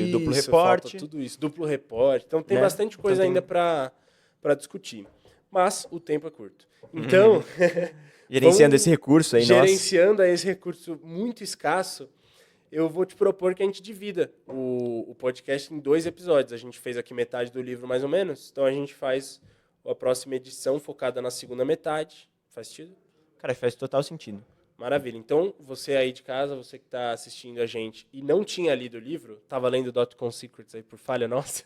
o duplo Isso, falta reporte, tudo isso. Duplo reporte. Então, tem né? bastante Então, coisa ainda para discutir. mas o tempo é curto. Então, Gerenciando esse recurso aí, gerenciando aí esse recurso muito escasso, eu vou te propor que a gente divida o podcast em 2 episódios. A gente fez aqui metade do livro, mais ou menos. Então, a gente faz a próxima edição focada na segunda metade. Faz sentido? Cara, faz total sentido. Maravilha. Então, você aí de casa, você que está assistindo a gente e não tinha lido o livro, estava lendo .com Secrets aí por falha nossa,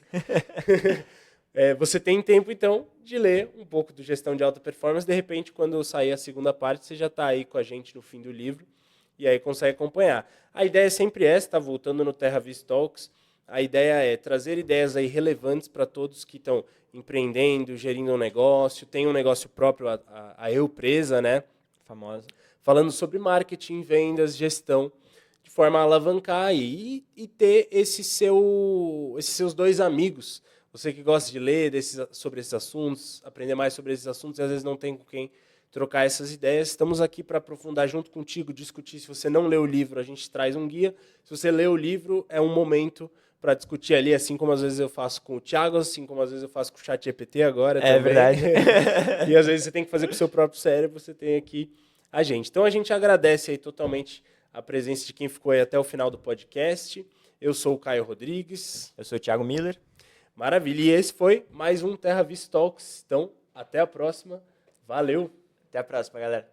você tem tempo, então, de ler um pouco do Gestão de Alta Performance. De repente, quando sair a segunda parte, você já está aí com a gente no fim do livro e aí consegue acompanhar. A ideia é sempre essa, tá voltando no Terra Vista Talks. A ideia é trazer ideias aí relevantes para todos que estão empreendendo, gerindo um negócio, tem um negócio próprio, a Eupresa, né? Famosa. Falando sobre marketing, vendas, gestão, de forma a alavancar e ter esses seus 2 amigos. Você que gosta de ler sobre esses assuntos, aprender mais sobre esses assuntos e às vezes não tem com quem trocar essas ideias. Estamos aqui para aprofundar junto contigo, discutir. Se você não leu o livro, a gente traz um guia. Se você leu o livro, é um momento para discutir ali, assim como às vezes eu faço com o Thiago, assim como às vezes eu faço com o ChatGPT agora também. É verdade. E às vezes você tem que fazer com o seu próprio cérebro, você tem aqui a gente. Então a gente agradece aí totalmente a presença de quem ficou aí até o final do podcast. Eu sou o Caio Rodrigues. Eu sou o Thiago Miller. Maravilha. E esse foi mais um Terra Vista Talks. Então, até a próxima. Valeu! Até a próxima, galera.